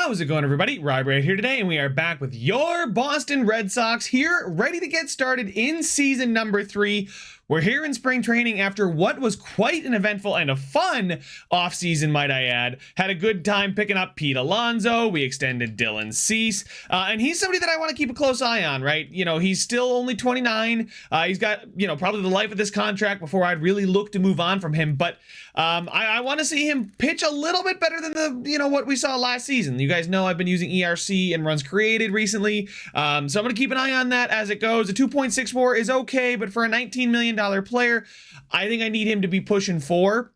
How's it going, everybody? Rye here today, and we are back with your Boston Red Sox here, ready to get started in season number 3. We're here in spring training after what was quite an eventful and a fun offseason, might I add. Had a good time picking up Pete Alonso. We extended Dylan Cease. And he's somebody that I want to keep a close eye on, right? You know, he's still only 29. He's got, probably the life of this contract before I'd really look to move on from him. But I want to see him pitch a little bit better than what we saw last season. You guys know I've been using ERC and runs created recently. So I'm going to keep an eye on that as it goes. A 2.64 is okay, but for a $19 million player, I think I need him to be pushing 4.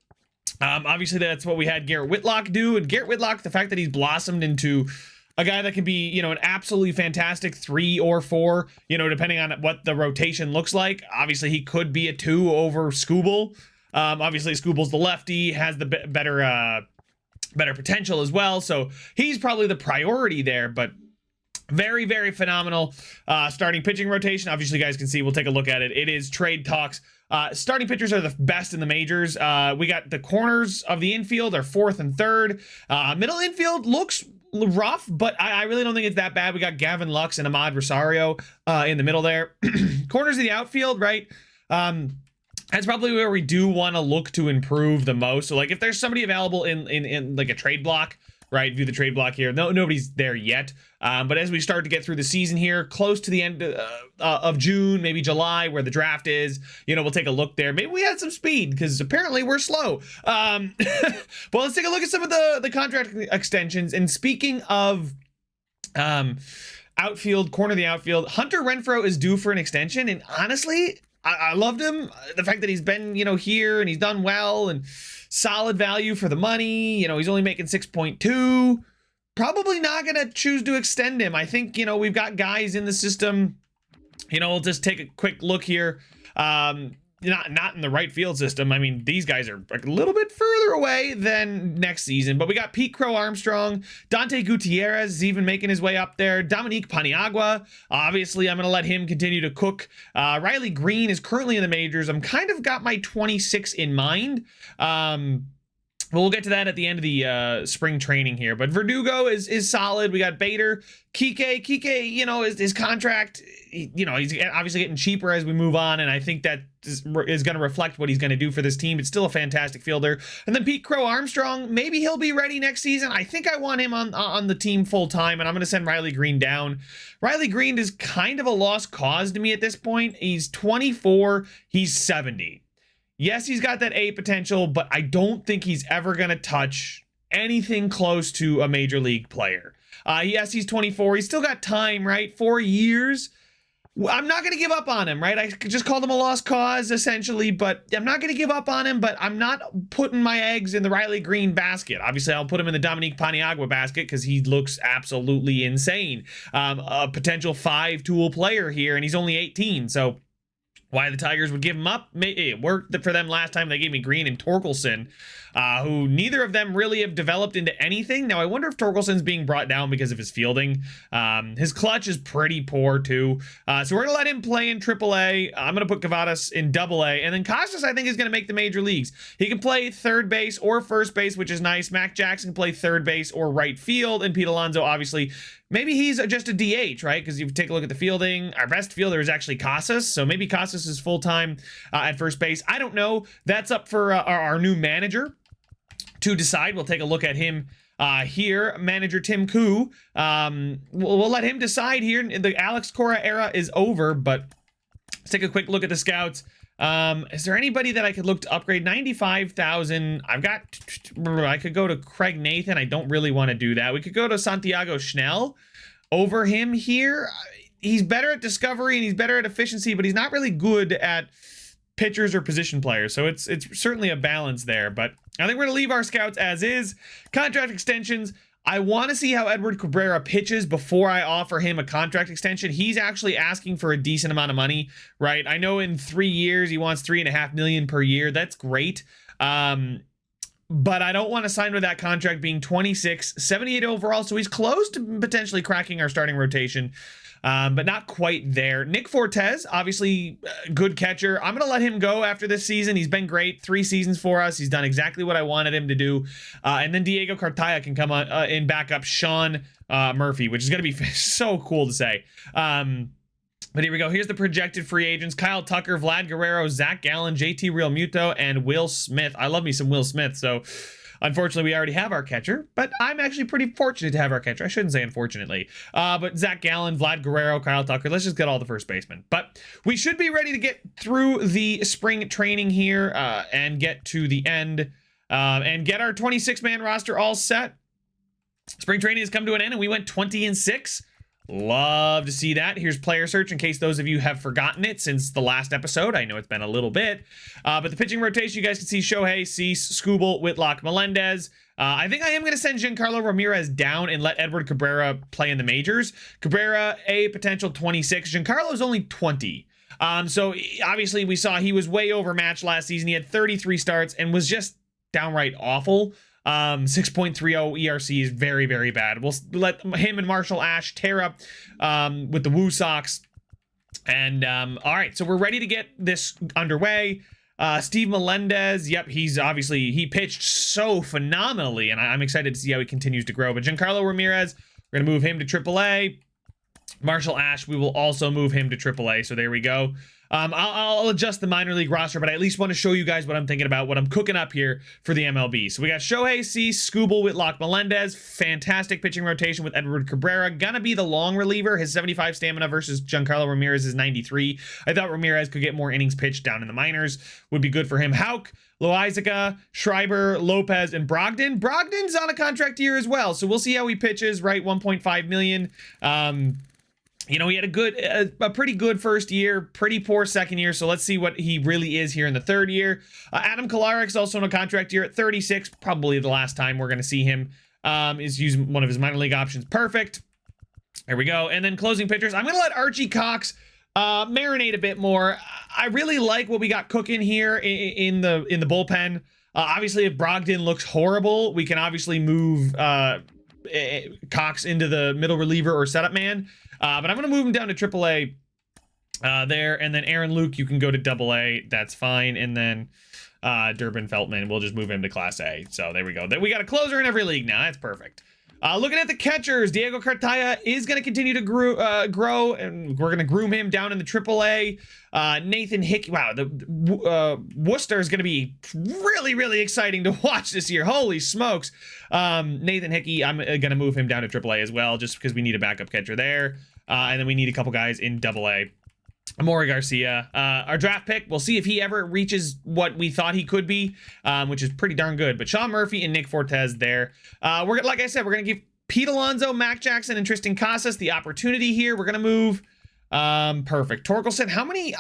Obviously, that's what we had Garrett Whitlock do. And Garrett Whitlock, the fact that he's blossomed into a guy that can be, an absolutely fantastic 3 or 4, depending on what the rotation looks like. Obviously, he could be a 2 over Skubal. Obviously, Skubal's the lefty, has the better potential as well. So he's probably the priority there, but very, very phenomenal starting pitching rotation. Obviously, you guys can see, we'll take a look at it. It is trade talks. Starting pitchers are the best in the majors. We got the corners of the infield are 4th and 3rd. Middle infield looks rough, but I really don't think it's that bad. We got Gavin Lux and Ahmad Rosario in the middle there. Corners of the outfield, right? That's probably where we do want to look to improve the most. So, like, if there's somebody available in like a trade block, right? View the trade block here. No, nobody's there yet. But as we start to get through the season here, close to the end of June, maybe July, where the draft is, we'll take a look there. Maybe we had some speed because apparently we're slow. But let's take a look at some of the contract extensions. And speaking of outfield, corner of the outfield, Hunter Renfroe is due for an extension. And honestly, I loved him. The fact that he's been, here and he's done well and solid value for the money. He's only making 6.2. Probably not going to choose to extend him. I think, we've got guys in the system. We'll just take a quick look here. Not in the right field system. I mean, these guys are a little bit further away than next season, but we got Pete Crow Armstrong, Dante Gutierrez is even making his way up there, Dominique Paniagua, obviously I'm going to let him continue to cook. Riley Green is currently in the majors. I'm kind of got my 26 in mind. But we'll get to that at the end of the spring training here. But Verdugo is solid. We got Bader. Kike, his contract, he's obviously getting cheaper as we move on. And I think that is going to reflect what he's going to do for this team. It's still a fantastic fielder. And then Pete Crow Armstrong, maybe he'll be ready next season. I think I want him on the team full time. And I'm going to send Riley Green down. Riley Green is kind of a lost cause to me at this point. He's 24. He's 70. Yes, he's got that A potential, but I don't think he's ever going to touch anything close to a major league player. Yes, he's 24. He's still got time, right? 4 years. I'm not going to give up on him, right? I just called him a lost cause, essentially, but I'm not going to give up on him, but I'm not putting my eggs in the Riley Green basket. Obviously, I'll put him in the Dominique Paniagua basket because he looks absolutely insane. A potential 5-tool player here, and he's only 18, so why the Tigers would give him up? It worked for them last time. They gave me Green and Torkelson, who neither of them really have developed into anything. Now, I wonder if Torkelson's being brought down because of his fielding. His clutch is pretty poor, too. So we're going to let him play in AAA. I'm going to put Cavadas in AA. And then Costas, I think, is going to make the major leagues. He can play third base or first base, which is nice. Mac Jackson can play third base or right field. And Pete Alonso, obviously, maybe he's just a DH, right? Because you take a look at the fielding. Our best fielder is actually Casas. So maybe Casas is full-time at first base. I don't know. That's up for our new manager to decide. We'll take a look at him here. Manager Tim Koo. We'll let him decide here. The Alex Cora era is over, but let's take a quick look at the scouts. Is there anybody that I could look to upgrade? 95,000. I could go to Craig Nathan. I don't really want to do that. We could go to Santiago Schnell over him here. He's better at discovery and he's better at efficiency, but he's not really good at pitchers or position players. So it's certainly a balance there, but I think we're going to leave our scouts as is. Contract extensions. I want to see how Edward Cabrera pitches before I offer him a contract extension. He's actually asking for a decent amount of money, right? I know in 3 years he wants $3.5 million per year. That's great. But I don't want to sign with that contract being 26, 78 overall. So he's close to potentially cracking our starting rotation. but not quite there. Nick Fortes, obviously good catcher. I'm going to let him go after this season. He's been great. 3 seasons for us. He's done exactly what I wanted him to do. And then Diego Cartaya can come on in backup Sean Murphy, which is going to be so cool to say. But here we go. Here's the projected free agents: Kyle Tucker, Vlad Guerrero, Zach Gallen, JT Realmuto, and Will Smith. I love me some Will Smith. So unfortunately, we already have our catcher, but I'm actually pretty fortunate to have our catcher. I shouldn't say unfortunately. But Zach Gallen, Vlad Guerrero, Kyle Tucker. Let's just get all the first basemen. But we should be ready to get through the spring training here and get to the end and get our 26-man roster all set. Spring training has come to an end, and we went 20-6. Love to see that. Here's player search in case those of you have forgotten it since the last episode. I know it's been a little bit. But the pitching rotation, you guys can see Shohei, Cease, Skubal, Whitlock, Melendez. I think I am going to send Giancarlo Ramirez down and let Edward Cabrera play in the majors. Cabrera, a potential 26. Giancarlo's only 20. So obviously we saw he was way overmatched last season. He had 33 starts and was just downright awful. 6.30 ERC is very, very bad. We'll let him and Marshall Ash tear up with the Woo Sox. And all right, so we're ready to get this underway. Steve Melendez, yep, he pitched so phenomenally, and I'm excited to see how he continues to grow. But Giancarlo Ramirez, we're gonna move him to AAA. Marshall Ash, we will also move him to AAA. So there we go. I'll adjust the minor league roster, but I at least want to show you guys what I'm thinking about, what I'm cooking up here for the MLB. So we got Shohei, Cease, Skubal, Whitlock, Melendez. Fantastic pitching rotation with Edward Cabrera. Gonna be the long reliever. His 75 stamina versus Giancarlo Ramirez's 93. I thought Ramirez could get more innings pitched down in the minors. Would be good for him. Houck, Loizaga, Schreiber, Lopez, and Brogdon. Brogdon's on a contract year as well, so we'll see how he pitches, right? 1.5 million. You know, he had a pretty good first year, pretty poor second year. So let's see what he really is here in the third year. Adam Kolarik's also on a contract year at 36. Probably the last time we're going to see him is using one of his minor league options. Perfect. There we go. And then closing pitchers. I'm going to let Archie Cox marinate a bit more. I really like what we got cooking here in the bullpen. Obviously, if Brogdon looks horrible, we can obviously move Cox into the middle reliever or setup man. But I'm going to move him down to AAA there. And then Aaron Luke, you can go to AA. That's fine. And then Durbin Feltman, we'll just move him to Class A. So there we go. We got a closer in every league now. That's perfect. Looking at the catchers, Diego Cartaya is going to continue to grow, and we're going to groom him down in the AAA. Nathan Hickey, wow, Worcester is going to be really, really exciting to watch this year. Holy smokes. Nathan Hickey, I'm going to move him down to AAA as well, just because we need a backup catcher there. And then we need a couple guys in AA. Amori Garcia, our draft pick, we'll see if he ever reaches what we thought he could be, which is pretty darn good. But Sean Murphy and Nick Fortes there. Like I said, we're going to give Pete Alonso, Mac Jackson, and Tristan Casas the opportunity here. We're going to move. Perfect. Torkelson, how many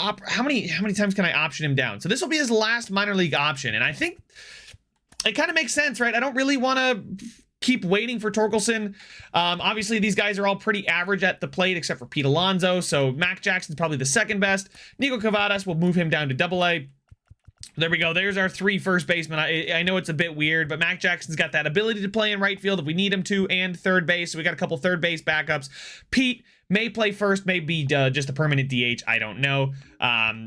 times can I option him down? So this will be his last minor league option. And I think it kind of makes sense, right? I don't really want to keep waiting for Torkelson. Obviously, these guys are all pretty average at the plate, except for Pete Alonso. So Mac Jackson's probably the second best. Nico Cavadas will move him down to AA. There we go. There's our 3 first basemen. I know it's a bit weird, but Mac Jackson's got that ability to play in right field if we need him to, and third base. So we got a couple third base backups. Pete may play first, may be just a permanent DH. I don't know.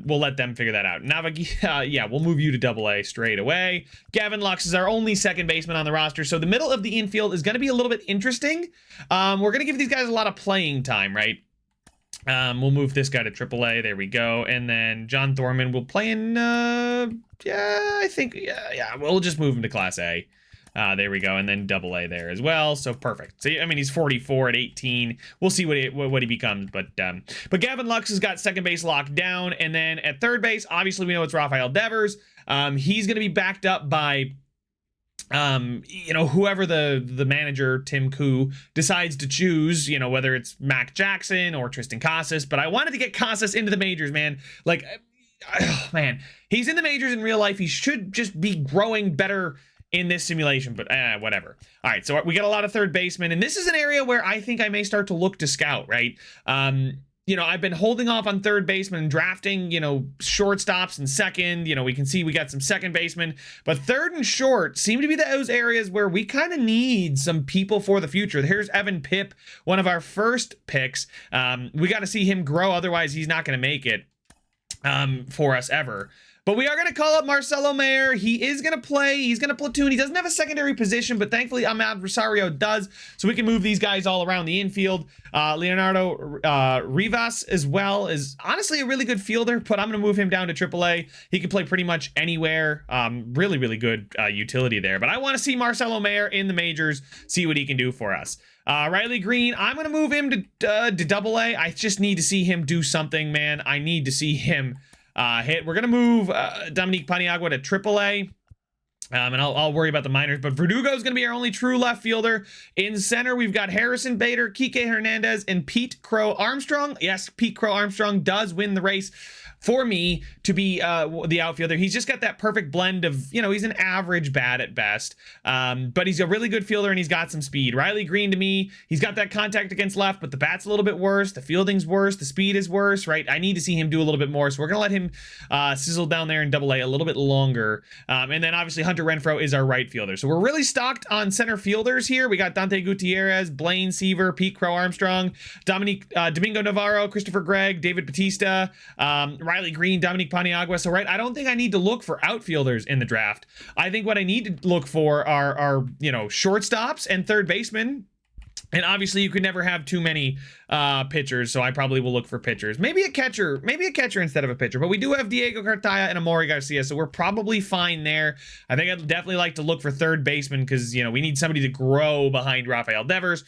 We'll let them figure that out. Yeah, we'll move you to AA straight away. Gavin Lux is our only second baseman on the roster. So the middle of the infield is going to be a little bit interesting. We're going to give these guys a lot of playing time, right? We'll move this guy to AAA. There we go. And then John Thorman will play in, we'll just move him to Class A. There we go. And then AA there as well. So perfect. So, I mean, he's 44 at 18. We'll see what he becomes. But Gavin Lux has got second base locked down. And then at third base, obviously we know it's Rafael Devers. He's going to be backed up by whoever the manager, Tim Koo, decides to choose, whether it's Mac Jackson or Tristan Casas. But I wanted to get Casas into the majors, man. Like, oh, man, he's in the majors in real life. He should just be growing better in this simulation, but whatever. All right, so we got a lot of third basemen, and this is an area where I think I may start to look to scout, right? you know, I've been holding off on third baseman and drafting, you know, shortstops and second. You know, we can see we got some second basemen, but third and short seem to be those areas where we kind of need some people for the future. Here's Evan Pipp, one of our first picks. We got to see him grow. Otherwise, he's not going to make it for us ever. But we are going to call up Marcelo Mayer. He is going to play. He's going to platoon. He doesn't have a secondary position, but thankfully Ahmad Rosario does. So we can move these guys all around the infield. Leonardo Rivas as well is honestly a really good fielder, but I'm going to move him down to AAA. He can play pretty much anywhere. Really, really good utility there. But I want to see Marcelo Mayer in the majors, see what he can do for us. Riley Green, I'm going to move him to AA. I just need to see him do something, man. I need to see him hit. We're going to move Dominique Paniagua to AAA. And I'll worry about the minors, but Verdugo is going to be our only true left fielder. In center, we've got Harrison Bader, Kike Hernandez, and Pete Crow Armstrong. Yes, Pete Crow Armstrong does win the race for me to be the outfielder. He's just got that perfect blend of, you know, he's an average bat at best, but he's a really good fielder and he's got some speed. Riley Green, to me, he's got that contact against left, but the bat's a little bit worse, the fielding's worse, the speed is worse, right? I need to see him do a little bit more, so we're gonna let him sizzle down there in AA a little bit longer. And then obviously Hunter Renfroe is our right fielder. So we're really stocked on center fielders here. We got Dante Gutierrez, Blaine Seaver, Pete Crow Armstrong, Domingo Navarro, Christopher Gregg, David Batista, Riley Green, Dominique Paniagua. So, right, I don't think I need to look for outfielders in the draft. I think what I need to look for are you know, shortstops and third basemen. And obviously you could never have too many pitchers, so I probably will look for pitchers. Maybe a catcher instead of a pitcher. But we do have Diego Cartaya and Amori Garcia, so we're probably fine there. I think I'd definitely like to look for third baseman because, you know, we need somebody to grow behind Rafael Devers.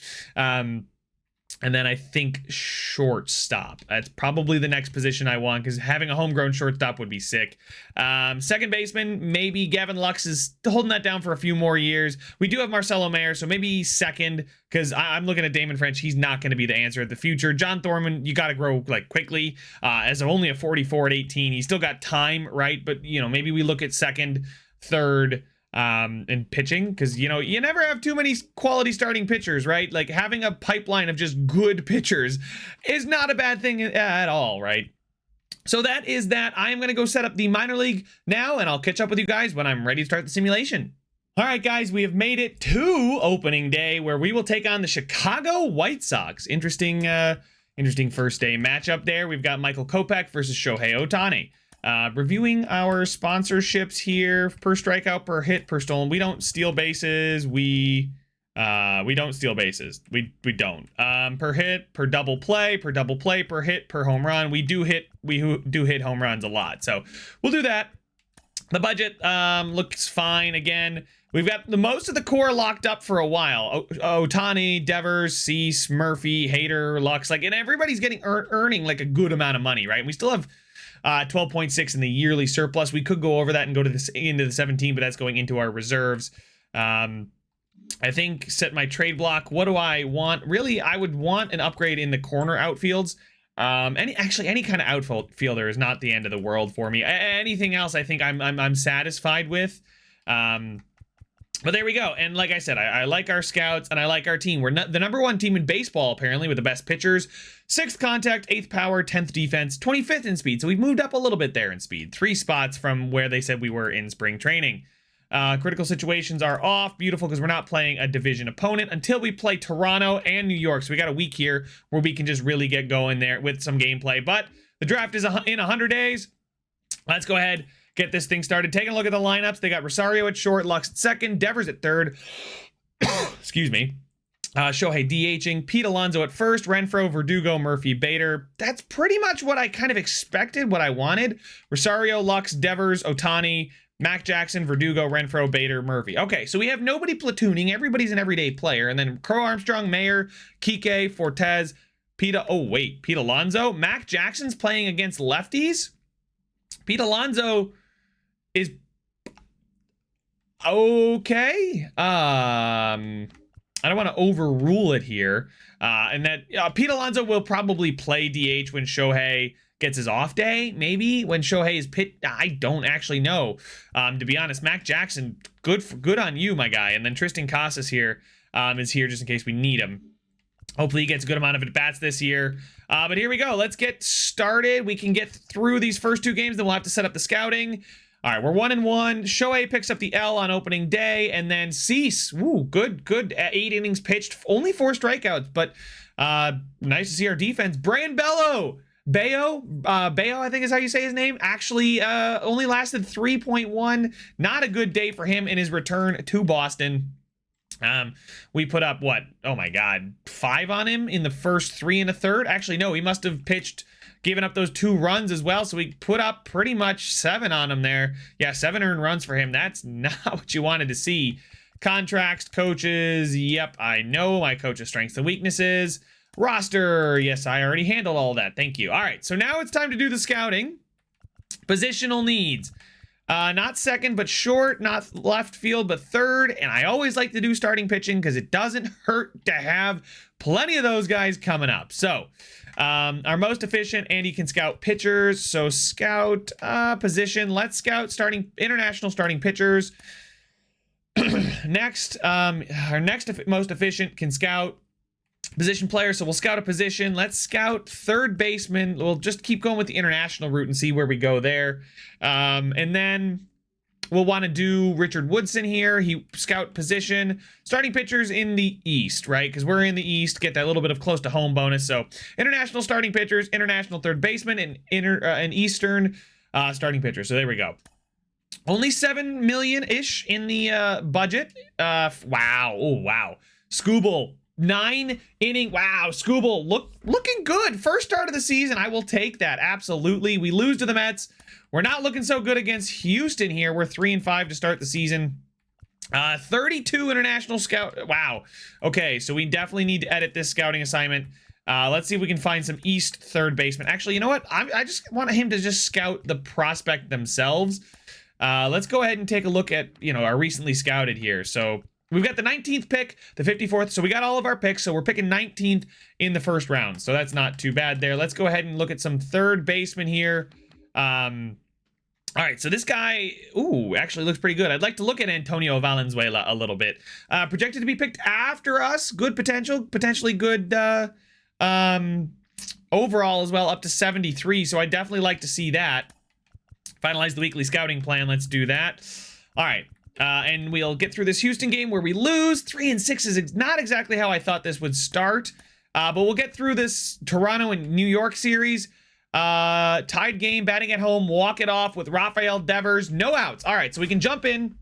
And then I think shortstop. That's probably the next position I want because having a homegrown shortstop would be sick. Second baseman, maybe Gavin Lux is holding that down for a few more years. We do have Marcelo Mayer, so maybe second because I'm looking at Damon French. He's not going to be the answer at the future. John Thorman, you got to grow like quickly. As of only a 44 at 18, he's still got time, right? But, you know, maybe we look at second, third, and pitching because, you know, you never have too many quality starting pitchers, right? Like having a pipeline of just good pitchers is not a bad thing at all, right? So that is that. I am going to go set up the minor league now, and I'll catch up with you guys when I'm ready to start the simulation. All right, guys, we have made it to opening day where we will take on the Chicago White Sox. Interesting first day matchup there. We've got Michael Kopech versus Shohei Ohtani. Reviewing our sponsorships here. Per strikeout, per hit, per stolen. We don't steal bases. We don't steal bases. We don't. Per hit, per double play, per hit, per home run. We do hit home runs a lot. So we'll do that. The budget looks fine. Again, we've got the most of the core locked up for a while. Ohtani, Devers, Cease, Murphy, Hader, Lux, like, and everybody's getting earning like a good amount of money, right? And we still have 12.6 in the yearly surplus. We could go over that and go to this into the 17, but that's going into our reserves. I think set my trade block. What do I want? Really, I would want an upgrade in the corner outfields. Any kind of outfielder is not the end of the world for me. Anything else, I think I'm satisfied with. But there we go. And like I said, I like our scouts and I like our team. We're the number one team in baseball, apparently, with the best pitchers. 6th contact, 8th power, 10th defense, 25th in speed. So we've moved up a little bit there in speed. 3 spots from where they said we were in spring training. Critical situations are off. Beautiful, because we're not playing a division opponent until we play Toronto and New York. So we got a week here where we can just really get going there with some gameplay. But the draft is in 100 days. Let's go ahead, get this thing started. Taking a look at the lineups. They got Rosario at short, Lux at second, Devers at third. Excuse me. Shohei DHing, Pete Alonso at first, Renfroe, Verdugo, Murphy, Bader. That's pretty much what I kind of expected, what I wanted. Rosario, Lux, Devers, Ohtani, Mac Jackson, Verdugo, Renfroe, Bader, Murphy. Okay, so we have nobody platooning. Everybody's an everyday player. And then Crow Armstrong, Mayer, Kike, Fortes, Pete Alonso. Mac Jackson's playing against lefties. Pete Alonso is okay. I don't want to overrule it here. And that Pete Alonso will probably play DH when Shohei gets his off day, maybe when Shohei is pitched. I don't actually know. To be honest, Mac Jackson, good on you, my guy. And then Tristan Casas here is here just in case we need him. Hopefully he gets a good amount of at-bats this year. But here we go. Let's get started. We can get through these first 2 games, then we'll have to set up the scouting. All right, we're 1-1. Shohei picks up the L on opening day, and then Cease. Woo, good. 8 innings pitched, only 4 strikeouts, but nice to see our defense. Brayan Bello, I think is how you say his name, actually only lasted 3.1. Not a good day for him in his return to Boston. We put up what? Oh my God, 5 on him in the first 3 1/3. Actually, no, he must have given up those 2 runs as well. So we put up pretty much 7 on him there. Yeah, 7 earned runs for him. That's not what you wanted to see. Contracts, coaches. Yep, I know my coach's strengths and weaknesses. Roster. Yes, I already handled all that. Thank you. All right, so now it's time to do the scouting. Positional needs. Not second, but short, not left field, but third. And I always like to do starting pitching because it doesn't hurt to have plenty of those guys coming up. So our most efficient, Andy can scout pitchers. So scout position. Let's scout international starting pitchers. Next, our next most efficient can scout position player. So we'll scout a position. Let's scout third baseman. We'll just keep going with the international route and see where we go there. And then we'll want to do Richard Woodson here. He scout position. Starting pitchers in the East, right? Because we're in the East. Get that little bit of close to home bonus. So international starting pitchers, international third baseman, and Eastern starting pitchers. So there we go. Only 7 million-ish in the budget. Wow. Oh, wow. Skubal. 9 inning. Wow, Skubal looking good. First start of the season. I will take that. Absolutely. We lose to the Mets. We're not looking so good against Houston here. We're 3-5 to start the season. 32 international scout. Wow. Okay, so we definitely need to edit this scouting assignment. Let's see if we can find some East third baseman. Actually, you know what? I just want him to just scout the prospect themselves. Let's go ahead and take a look at, our recently scouted here. So we've got the 19th pick, the 54th. So we got all of our picks. So we're picking 19th in the first round. So that's not too bad there. Let's go ahead and look at some third baseman here. All right, so this guy, actually looks pretty good. I'd like to look at Antonio Valenzuela a little bit. Projected to be picked after us. Good potential, potentially good overall as well, up to 73. So I definitely like to see that. Finalize the weekly scouting plan. Let's do that. All right. And we'll get through this Houston game where we lose. 3-6 is not exactly how I thought this would start. But we'll get through this Toronto and New York series. Tied game, batting at home, walk it off with Rafael Devers. No outs. All right, so we can jump in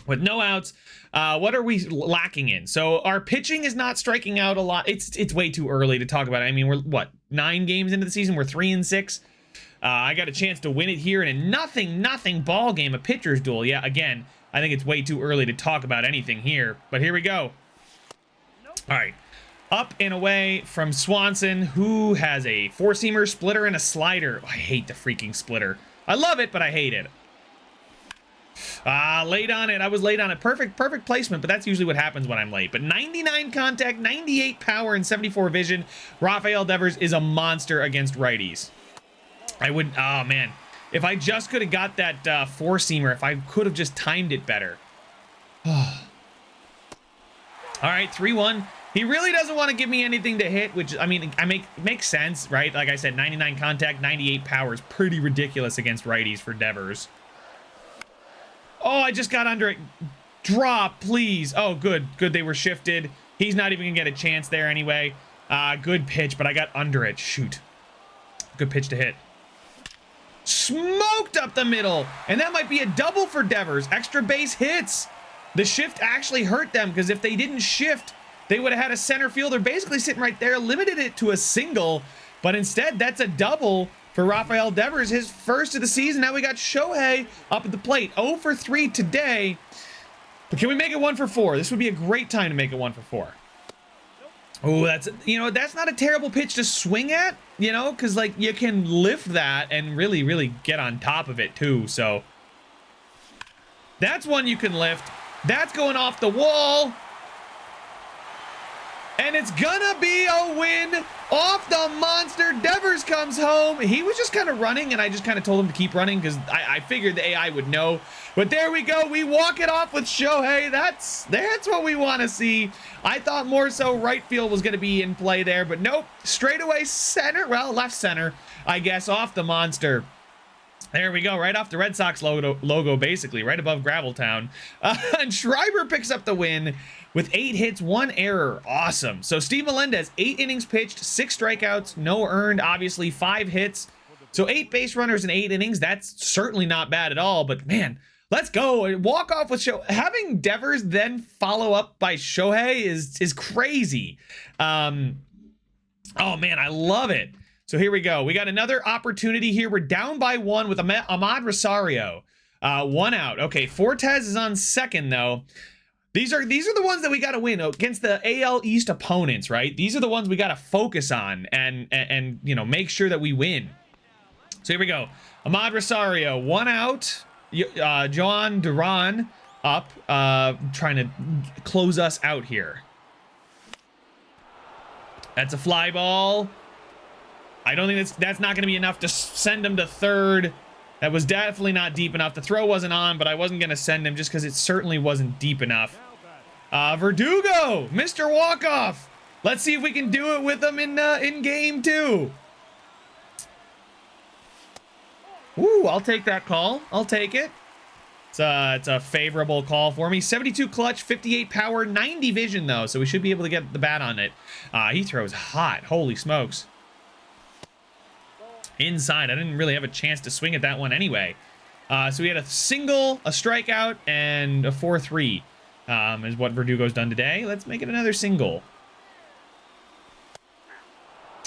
with no outs. What are we lacking in? So our pitching is not striking out a lot. It's way too early to talk about it. I mean, we're 9 games into the season. We're 3-6. I got a chance to win it here in a nothing ball game, a pitcher's duel. Yeah, again, I think it's way too early to talk about anything here, but here we go. All right, up and away from Swanson, who has a 4-seamer, splitter, and a slider. I hate the freaking splitter. I love it, but I hate it. Late on it. I was late on it. Perfect placement, but that's usually what happens when I'm late. But 99 contact, 98 power, and 74 vision. Rafael Devers is a monster against righties. Oh man, if I just could have got that 4-seamer, if I could have just timed it better. All right, 3-1. He really doesn't want to give me anything to hit, which, I mean, makes sense, right? Like I said, 99 contact, 98 power is pretty ridiculous against righties for Devers. Oh, I just got under it. Drop, please. Oh, good. They were shifted. He's not even going to get a chance there anyway. Good pitch, but I got under it. Shoot. Good pitch to hit. Smoked up the middle, and that might be a double for Devers. Extra base hits. The shift actually hurt them, because if they didn't shift, they would have had a center fielder basically sitting right there, limited it to a single, but instead that's a double for Rafael Devers, his first of the season. Now we got Shohei up at the plate. 0 for 3 today, but can we make it 1 for 4? This would be a great time to make it 1 for 4. Oh, that's not a terrible pitch to swing at, because like you can lift that and really get on top of it too. So that's one you can lift. That's going off the wall. And it's gonna be a win off the monster. Devers comes home. He was just kind of running, and I just kind of told him to keep running because I figured the AI would know. But there we go. We walk it off with Shohei. That's what we want to see. I thought more so right field was going to be in play there, but nope. Straightaway center. Well, left center, I guess, off the monster. There we go, right off the Red Sox logo basically, right above Graveltown. And Schreiber picks up the win with 8 hits, 1 error. Awesome. So Steve Melendez, 8 innings pitched, 6 strikeouts, no earned, obviously 5 hits. So 8 base runners in 8 innings. That's certainly not bad at all, but man, let's go. Walk off with Shohei. Having Devers then follow up by Shohei is crazy. Oh man, I love it. So here we go. We got another opportunity here. We're down by 1 with Ahmad Rosario. 1 out. Okay, Fortes is on second though. These are the ones that we got to win against the AL East opponents, right? These are the ones we got to focus on and you know, make sure that we win. So here we go. Ahmad Rosario, 1 out. Joan Duran up, trying to close us out here. That's a fly ball. I don't think that's not going to be enough to send him to third. That was definitely not deep enough. The throw wasn't on, but I wasn't going to send him just because it certainly wasn't deep enough. Verdugo, Mr. Walkoff. Let's see if we can do it with him in game 2. Ooh, I'll take that call. I'll take it. It's a favorable call for me. 72 clutch, 58 power, 90 vision though, so we should be able to get the bat on it. He throws hot. Holy smokes. Inside. I didn't really have a chance to swing at that one anyway. So we had a single, a strikeout, and a 4-3 is what Verdugo's done today. Let's make it another single.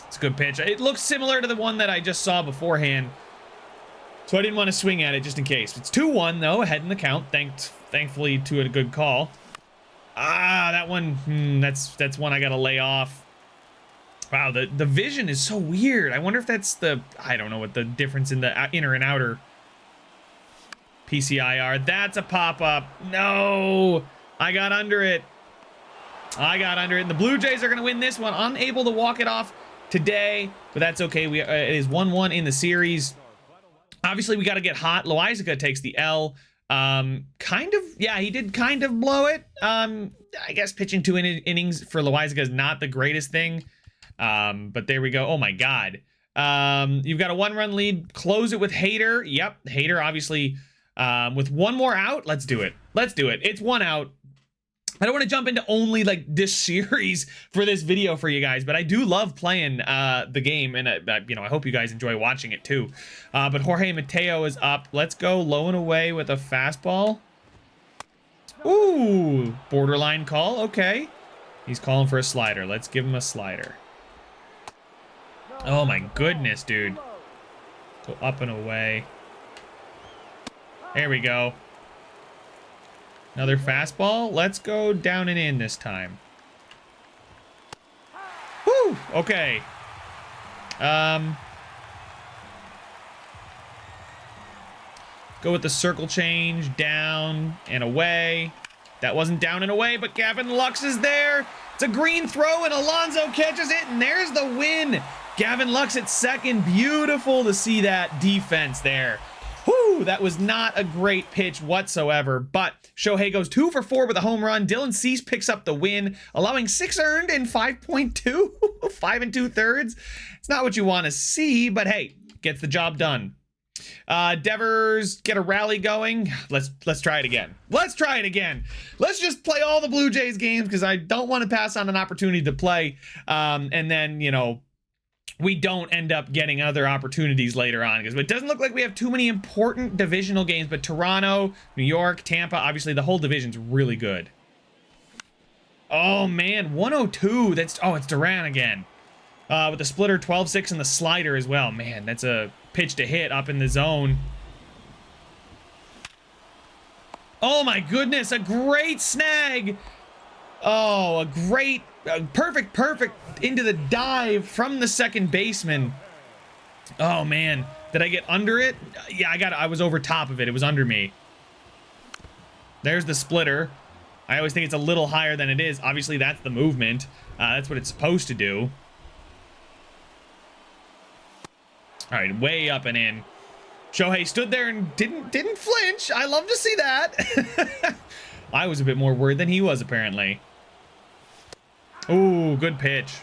It's a good pitch. It looks similar to the one that I just saw beforehand, so I didn't want to swing at it just in case. It's 2-1 though, ahead in the count. Thankfully to a good call. That one, that's one I gotta lay off. Wow, the vision is so weird. I wonder if that's I don't know what the difference in the inner and outer PCI. That's a pop-up. No, I got under it. And the Blue Jays are going to win this one. Unable to walk it off today, but that's okay. It is 1-1 in the series. Obviously, we got to get hot. Loizaga takes the L. Yeah, he did kind of blow it. I guess pitching 2 innings for Loizaga is not the greatest thing. But there we go. Oh my God. You've got a 1-run lead. Close it with Hader. Yep. Hader, obviously, with 1 more out. Let's do it. It's 1 out. I don't want to jump into only like this series for this video for you guys, but I do love playing, the game, and, you know, I hope you guys enjoy watching it too. But Jorge Mateo is up. Let's go low and away with a fastball. Ooh, borderline call. Okay. He's calling for a slider. Let's give him a slider. Oh my goodness, dude. Go up and away. There we go. Another fastball. Let's go down and in this time. Woo! Okay. Go with the circle change. Down and away. That wasn't down and away, but Gavin Lux is there. It's a green throw, and Alonso catches it, and there's the win. Gavin Lux at second. Beautiful to see that defense there. Whew, that was not a great pitch whatsoever, but Shohei goes 2 for 4 with a home run. Dylan Cease picks up the win, allowing 6 earned in 5.2, 5 2/3. It's not what you want to see, but hey, gets the job done. Devers get a rally going. Let's try it again. Let's just play all the Blue Jays games because I don't want to pass on an opportunity to play, and then, you know, we don't end up getting other opportunities later on, because it doesn't look like we have too many important divisional games, but Toronto, New York, Tampa, obviously the whole division's really good. Oh man, 102. It's Duran again. With the splitter, 12-6, and the slider as well. Man, that's a pitch to hit up in the zone. Oh my goodness, a great snag. Oh, a great, perfect into the dive from the second baseman. Oh man, did I get under it? Yeah, I was over top of it. It was under me. There's the splitter. I always think it's a little higher than it is. Obviously, that's the movement. That's what it's supposed to do. All right, way up and in. Shohei stood there and didn't flinch. I love to see that. I was a bit more worried than he was, apparently. Ooh, good pitch.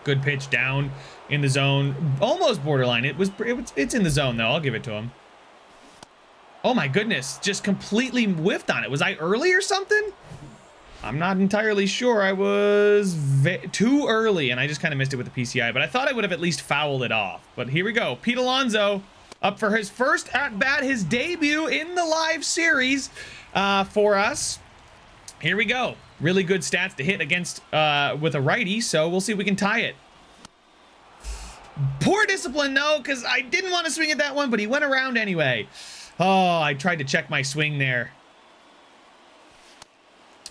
Good pitch down in the zone. Almost borderline. It's in the zone, though. I'll give it to him. Oh, my goodness. Just completely whiffed on it. Was I early or something? I'm not entirely sure. I was too early, and I just kind of missed it with the PCI, but I thought I would have at least fouled it off. But here we go. Pete Alonso up for his first at-bat, his debut in the live series for us. Here we go. Really good stats to hit against with a righty, so we'll see if we can tie it. Poor discipline, though, because I didn't want to swing at that one, but he went around anyway. Oh, I tried to check my swing there.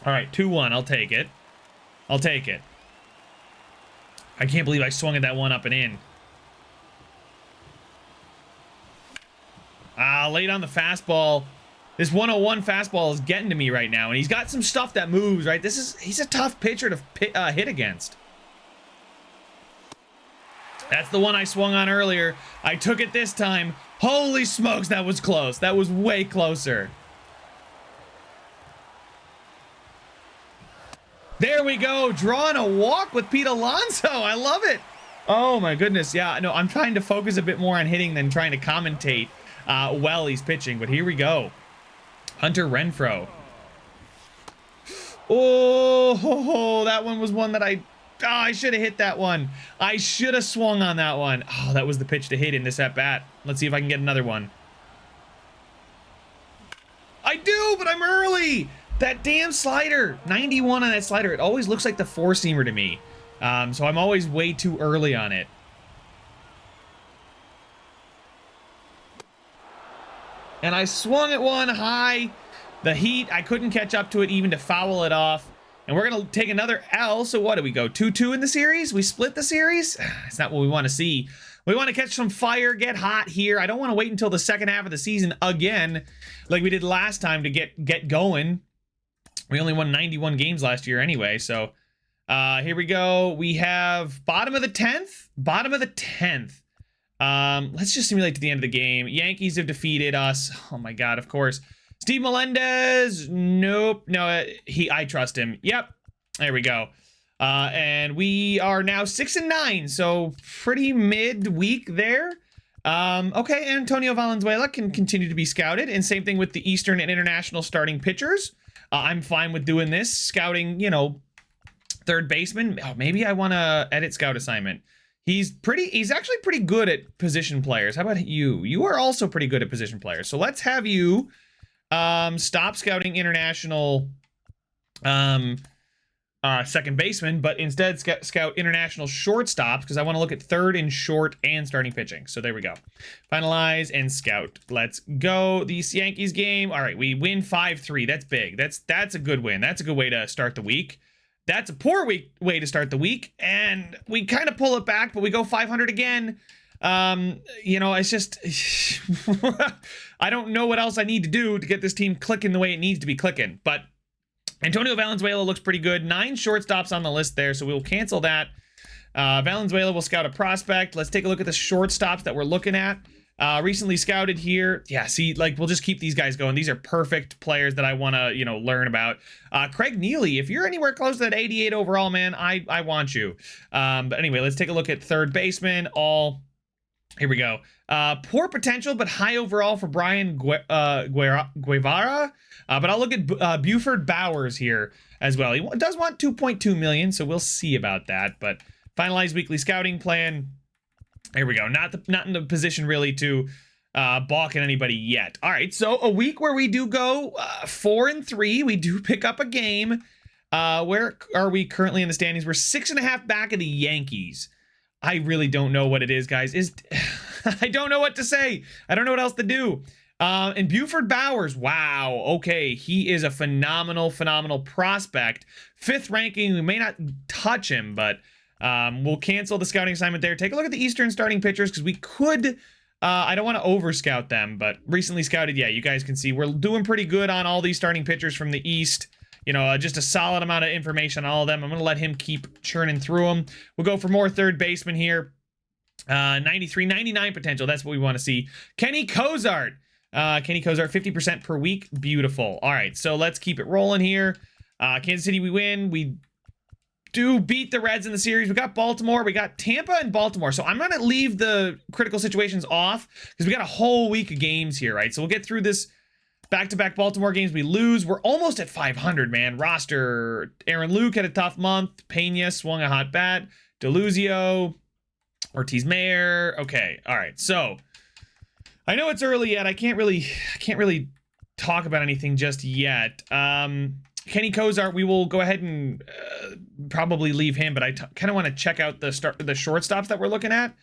All right, 2-1. I'll take it. I'll take it. I can't believe I swung at that one up and in. Late on the fastball. This 101 fastball is getting to me right now, and he's got some stuff that moves, right? He's a tough pitcher to hit against. That's the one I swung on earlier. I took it this time. Holy smokes, that was close. That was way closer. There we go, drawing a walk with Pete Alonso. I love it. Oh my goodness, yeah. No, I'm trying to focus a bit more on hitting than trying to commentate while he's pitching, but here we go. Hunter Renfroe. Oh, that one was one that I should have hit that one. I should have swung on that one. Oh, that was the pitch to hit in this at-bat. Let's see if I can get another one. I do, but I'm early. That damn slider, 91 on that slider. It always looks like the four-seamer to me. So I'm always way too early on it. And I swung at one high. The heat, I couldn't catch up to it even to foul it off. And we're going to take another L. So what do we go? 2-2 in the series? We split the series? It's not what we want to see. We want to catch some fire, get hot here. I don't want to wait until the second half of the season again, like we did last time to get going. We only won 91 games last year anyway, so here we go. We have bottom of the 10th. Bottom of the 10th. Let's just simulate to the end of the game. Yankees have defeated us. Oh my god, of course. Steve Melendez. Nope. No, I trust him. Yep. There we go. And we are now 6-9, so pretty mid-week there. Okay, Antonio Valenzuela can continue to be scouted, and same thing with the Eastern and International starting pitchers. I'm fine with doing this, scouting, you know, third baseman. Oh, maybe I want to edit scout assignment. He's actually pretty good at position players. How about you? You are also pretty good at position players. So let's have you stop scouting international second baseman, but instead scout international shortstops, because I want to look at third and short and starting pitching. So there we go. Finalize and scout. Let's go. The Yankees game. All right, we win 5-3. That's big. That's a good win. That's a good way to start the week. That's a poor way to start the week, and we kind of pull it back, but we go 500 again. You know, it's just I don't know what else I need to do to get this team clicking the way it needs to be clicking, but Antonio Valenzuela looks pretty good. 9 shortstops on the list there, so we'll cancel that. Valenzuela will scout a prospect. Let's take a look at the shortstops that we're looking at. Recently scouted here. Yeah, see, like, we'll just keep these guys going. These are perfect players that I want to, you know, learn about. Craig Neely, if you're anywhere close to that 88 overall, man, I want you. But anyway, let's take a look at third baseman. Here we go. Poor potential, but high overall for Brian Guevara. But I'll look at Buford Bowers here as well. He does want 2.2 million, so we'll see about that. But finalize weekly scouting plan. Here we go. Not in the position really to balk at anybody yet. All right, so a week where we do go 4-3. We do pick up a game. Where are we currently in the standings? We're 6.5 back of the Yankees. I really don't know what it is, guys. I don't know what to say. I don't know what else to do. And Buford Bowers, wow. Okay, he is a phenomenal prospect. 5th ranking. We may not touch him, but we'll cancel the scouting assignment there. Take a look at the Eastern starting pitchers, because we could... I don't want to over-scout them, but recently scouted, yeah, you guys can see we're doing pretty good on all these starting pitchers from the East. you know, just a solid amount of information on all of them. I'm going to let him keep churning through them. We'll go for more third baseman here. 93, 99 potential. That's what we want to see. Kenny Cozart. Kenny Cozart, 50% per week. Beautiful. All right, so let's keep it rolling here. Kansas City, we win. We do beat the Reds in the series. We got Baltimore. We got Tampa and Baltimore. So I'm going to leave the critical situations off because we got a whole week of games here, right? So we'll get through this back-to-back Baltimore games. We lose. We're almost at 500, man. Roster. Aaron Luke had a tough month. Pena swung a hot bat. Deluzio. Ortiz Mayer. Okay. All right. So I know it's early yet. I can't really talk about anything just yet. Kenny Cozart, we will go ahead and probably leave him, but I kind of want to check out the shortstops that we're looking at.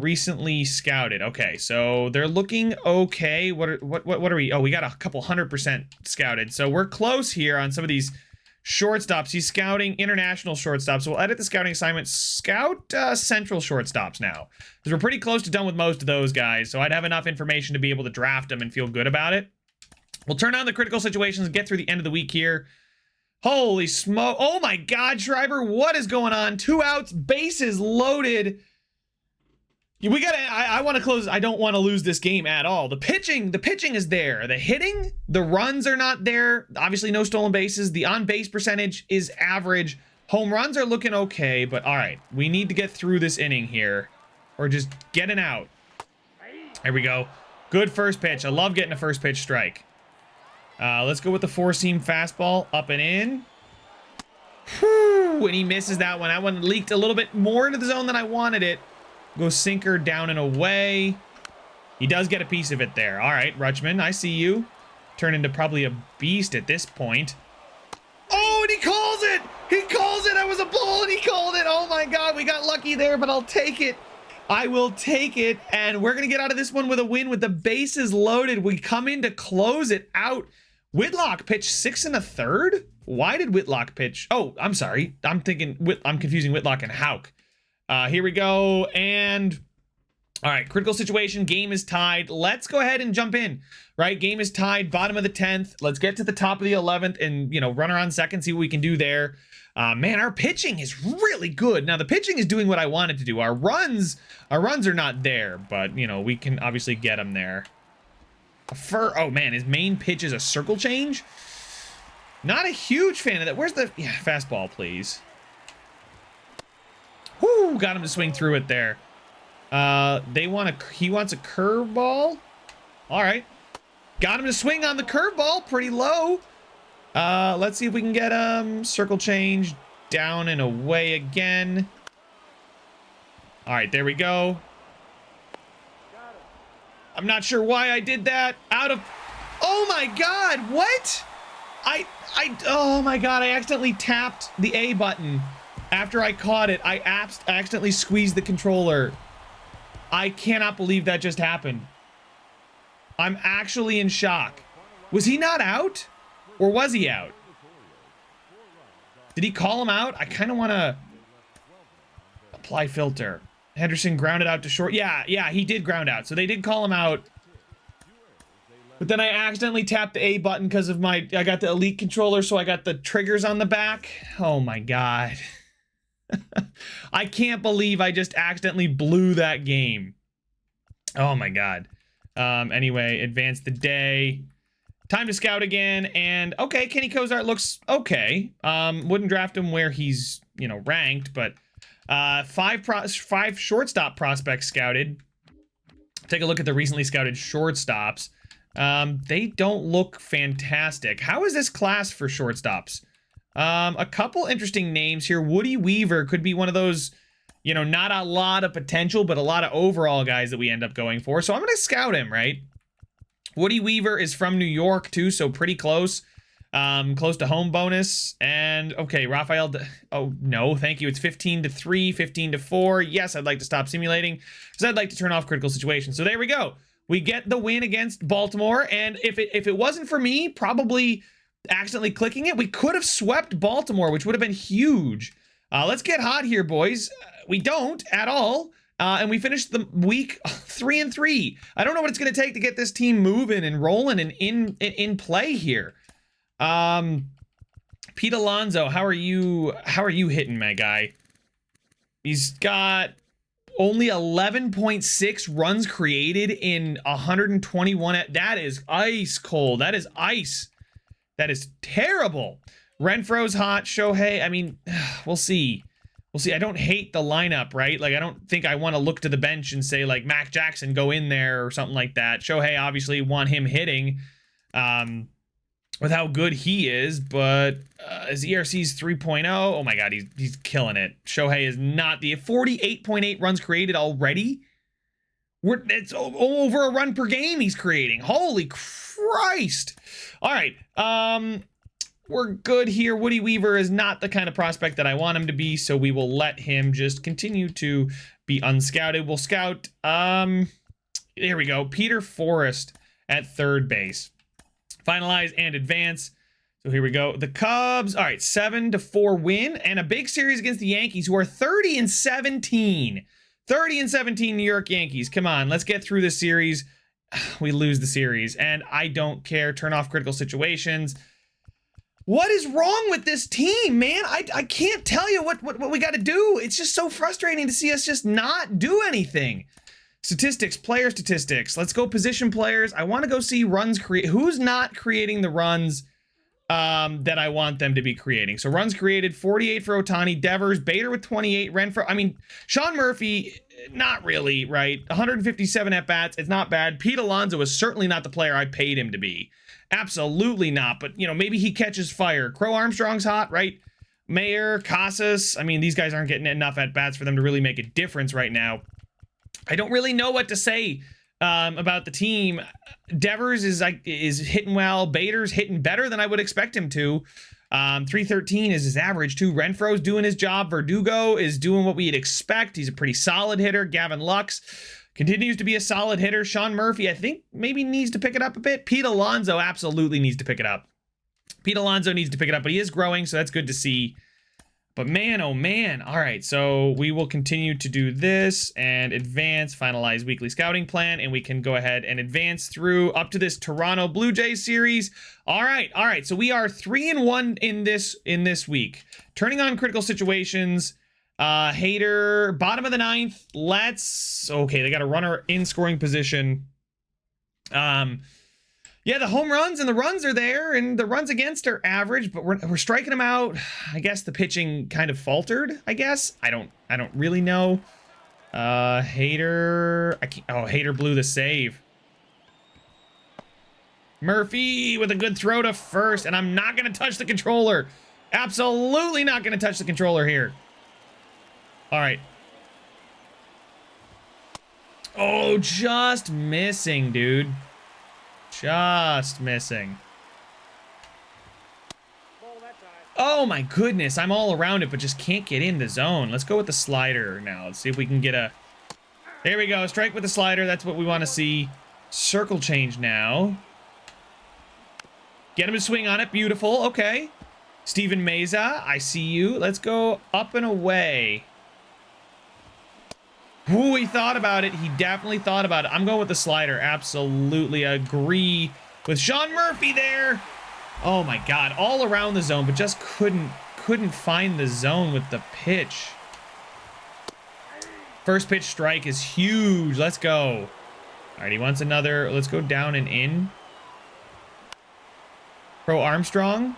Recently scouted. Okay, so they're looking okay. What are we? Oh, we got a couple 100% scouted. So we're close here on some of these shortstops. He's scouting international shortstops. So we'll edit the scouting assignment. Scout central shortstops now, because we're pretty close to done with most of those guys. So I'd have enough information to be able to draft them and feel good about it. We'll turn on the critical situations and get through the end of the week here. Holy smoke. Oh my God, Schreiber, what is going on? 2 outs, bases loaded. We gotta, I want to close. I don't want to lose this game at all. The pitching is there. The hitting, the runs are not there. Obviously no stolen bases. The on-base percentage is average. Home runs are looking okay, but all right. We need to get through this inning here, or just get an out. There we go. Good first pitch. I love getting a first pitch strike. Let's go with the four-seam fastball, up and in. Whew, and he misses that one. That one leaked a little bit more into the zone than I wanted it. Go sinker down and away. He does get a piece of it there. All right, Rutschman, I see you. Turn into probably a beast at this point. Oh, and he calls it! He calls it! That was a ball and he called it! Oh my God, we got lucky there, but I'll take it. I will take it, and we're going to get out of this one with a win with the bases loaded. We come in to close it out. Whitlock pitched 6 1/3. Why did Whitlock pitch? Oh, I'm sorry. I'm confusing Whitlock and Houck. Here we go. And all right, critical situation. Game is tied. Let's go ahead and jump in, right? Game is tied, bottom of the 10th. Let's get to the top of the 11th and, you know, run around second, see what we can do there. Man, our pitching is really good. Now, the pitching is doing what I wanted to do. Our runs are not there, but, you know, we can obviously get them there. Oh man, his main pitch is a circle change. Not a huge fan of that. Where's the fastball, please? Whoo, got him to swing through it there. He wants a curveball. All right, got him to swing on the curveball, pretty low. Let's see if we can get circle change down and away again. All right, there we go. I'm not sure why I did that. Oh my God, what? Oh my God, I accidentally tapped the A button after I caught it. I accidentally squeezed the controller. I cannot believe that just happened. I'm actually in shock. Was he not out? Or was he out? Did he call him out? I kind of want to apply filter. Henderson grounded out to short. Yeah, he did ground out. So they did call him out. But then I accidentally tapped the A button because of I got the Elite controller, so I got the triggers on the back. Oh my God. I can't believe I just accidentally blew that game. Oh my God. Anyway, advance the day. Time to scout again, and okay, Kenny Cozart looks okay. Wouldn't draft him where he's, you know, ranked, but five shortstop prospects scouted. Take a look at the recently scouted shortstops. They don't look fantastic. How is this class for shortstops? A couple interesting names here. Woody Weaver could be one of those, you know, not a lot of potential, but a lot of overall guys that we end up going for. So I'm going to scout him, right? Woody Weaver is from New York too, so pretty close. Close to home bonus. And okay, Rafael, oh no, thank you. It's 15-3, 15-4. Yes, I'd like to stop simulating because I'd like to turn off critical situations. So there we go. We get the win against Baltimore, and if it wasn't for me probably accidentally clicking it, we could have swept Baltimore, which would have been huge. Let's get hot here, boys. We don't at all. And we finished the week 3-3. I don't know what it's going to take to get this team moving and rolling and in play here. Pete Alonso, how are you hitting, my guy? He's got only 11.6 runs created in 121. That is ice cold. That is ice. That is terrible. Renfro's hot. Shohei, I mean, we'll see. We'll see. I don't hate the lineup, right? Like, I don't think I want to look to the bench and say, like, Mac Jackson, go in there or something like that. Shohei, obviously, want him hitting with how good he is, but his ERC's 3.0. Oh, my God, he's killing it. Shohei is not the 48.8 runs created already. It's over a run per game he's creating. Holy Christ. All right. We're good here. Woody Weaver is not the kind of prospect that I want him to be, so we will let him just continue to be unscouted. We'll scout, there we go, Peter Forrest at third base. Finalize and advance. So here we go. The Cubs, all right, 7-4 win, and a big series against the Yankees, who are 30-17. 30-17 New York Yankees. Come on, let's get through this series. We lose the series, and I don't care. Turn off critical situations. What is wrong with this team, man? I can't tell you what we got to do. It's just so frustrating to see us just not do anything. Statistics, player statistics. Let's go position players. I want to go see runs create. Who's not creating the runs that I want them to be creating? So runs created, 48 for Ohtani, Devers, Bader with 28, Renfroe. I mean, Sean Murphy, not really, right? 157 at-bats. It's not bad. Pete Alonso is certainly not the player I paid him to be. Absolutely not. But, you know, maybe he catches fire. Crow Armstrong's hot, right? Mayer, Casas. I mean, these guys aren't getting enough at-bats for them to really make a difference right now. I don't really know what to say about the team. Devers is hitting well. Bader's hitting better than I would expect him to. 313 is his average too. Renfro's doing his job. Verdugo is doing what we'd expect. He's a pretty solid hitter. Gavin Lux continues to be a solid hitter. Sean Murphy, I think, maybe needs to pick it up a bit. Pete Alonso absolutely needs to pick it up. Pete Alonso needs to pick it up, but he is growing, so that's good to see. But man, oh man. All right, so we will continue to do this and advance, finalize weekly scouting plan, and we can go ahead and advance through up to this Toronto Blue Jays series. All right. So we are 3-1 in this week. Turning on critical situations. Hader, bottom of the ninth. Okay, they got a runner in scoring position. Yeah, the home runs and the runs are there, and the runs against are average, but we're striking them out. I guess the pitching kind of faltered, I guess. I don't really know. Hader, Hader blew the save. Murphy with a good throw to first, and I'm not going to touch the controller. Absolutely not going to touch the controller here. All right. Oh, just missing, dude. Just missing. Oh my goodness, I'm all around it, but just can't get in the zone. Let's go with the slider now. Let's see if we can get a... There we go, strike with the slider. That's what we want to see. Circle change now. Get him to swing on it, beautiful, okay. Steven Meza, I see you. Let's go up and away. Ooh, he thought about it. He definitely thought about it. I'm going with the slider. Absolutely agree with Sean Murphy there. Oh my God, all around the zone, but just couldn't find the zone with the pitch. First pitch strike is huge. Let's go. All right, he wants another. Let's go down and in. Pro Armstrong.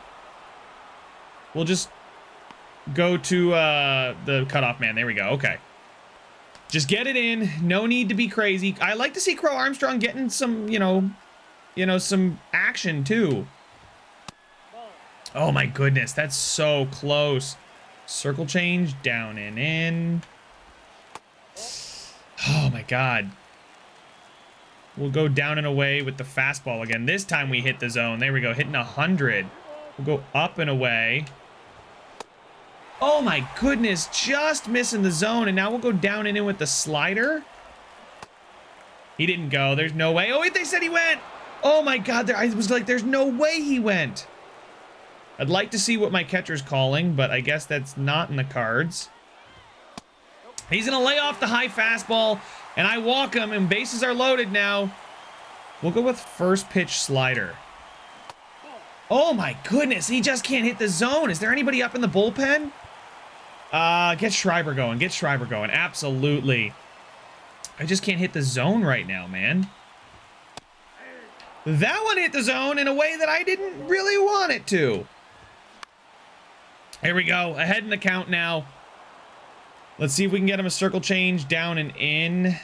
We'll just go to the cutoff man. There we go. Okay. Just get it in. No need to be crazy. I like to see Crow Armstrong getting some, some action too. Oh my goodness, that's so close. Circle change, down and in. Oh my God. We'll go down and away with the fastball again. This time we hit the zone. There we go, hitting 100. We'll go up and away. Oh my goodness, just missing the zone, and now we'll go down and in with the slider. He didn't go, there's no way. Oh wait, they said he went. Oh my God, I was like, there's no way he went. I'd like to see what my catcher's calling, but I guess that's not in the cards. He's gonna lay off the high fastball, and I walk him, and bases are loaded now. We'll go with first pitch slider. Oh my goodness, he just can't hit the zone. Is there anybody up in the bullpen? Get Schreiber going. Get Schreiber going. Absolutely. I just can't hit the zone right now, man. That one hit the zone in a way that I didn't really want it to. Here we go. Ahead in the count now. Let's see if we can get him a circle change down and in.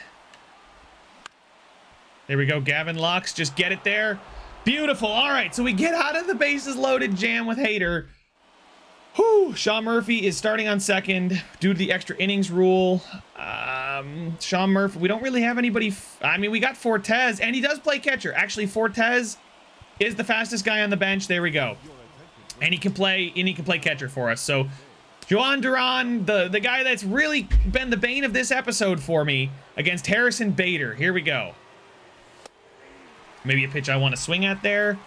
There we go. Gavin Lux. Just get it there. Beautiful. All right. So we get out of the bases loaded jam with Hader. Whew. Sean Murphy is starting on second due to the extra innings rule. Sean Murphy, we don't really have anybody. I mean, we got Fortes, and he does play catcher. Actually, Fortes is the fastest guy on the bench. There we go. And he can play catcher for us. So Joan Duran, the guy that's really been the bane of this episode for me, against Harrison Bader. Here we go. Maybe a pitch I want to swing at there.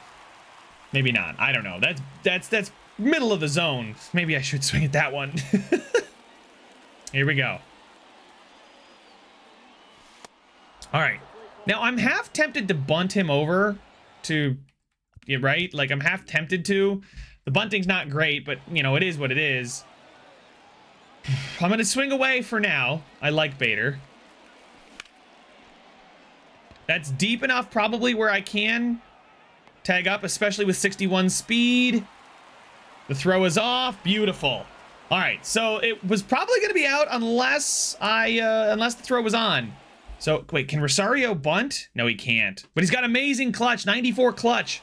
Maybe not. I don't know. That's middle of the zone. Maybe I should swing at that one. Here we go. All right. Now, I'm half tempted to bunt him over to, right? Like, I'm half tempted to. The bunting's not great, but, you know, it is what it is. I'm going to swing away for now. I like Bader. That's deep enough, probably, where I can tag up, especially with 61 speed. The throw is off. Beautiful. All right, so it was probably going to be out unless the throw was on. So, wait, can Rosario bunt? No, he can't. But he's got amazing clutch, 94 clutch.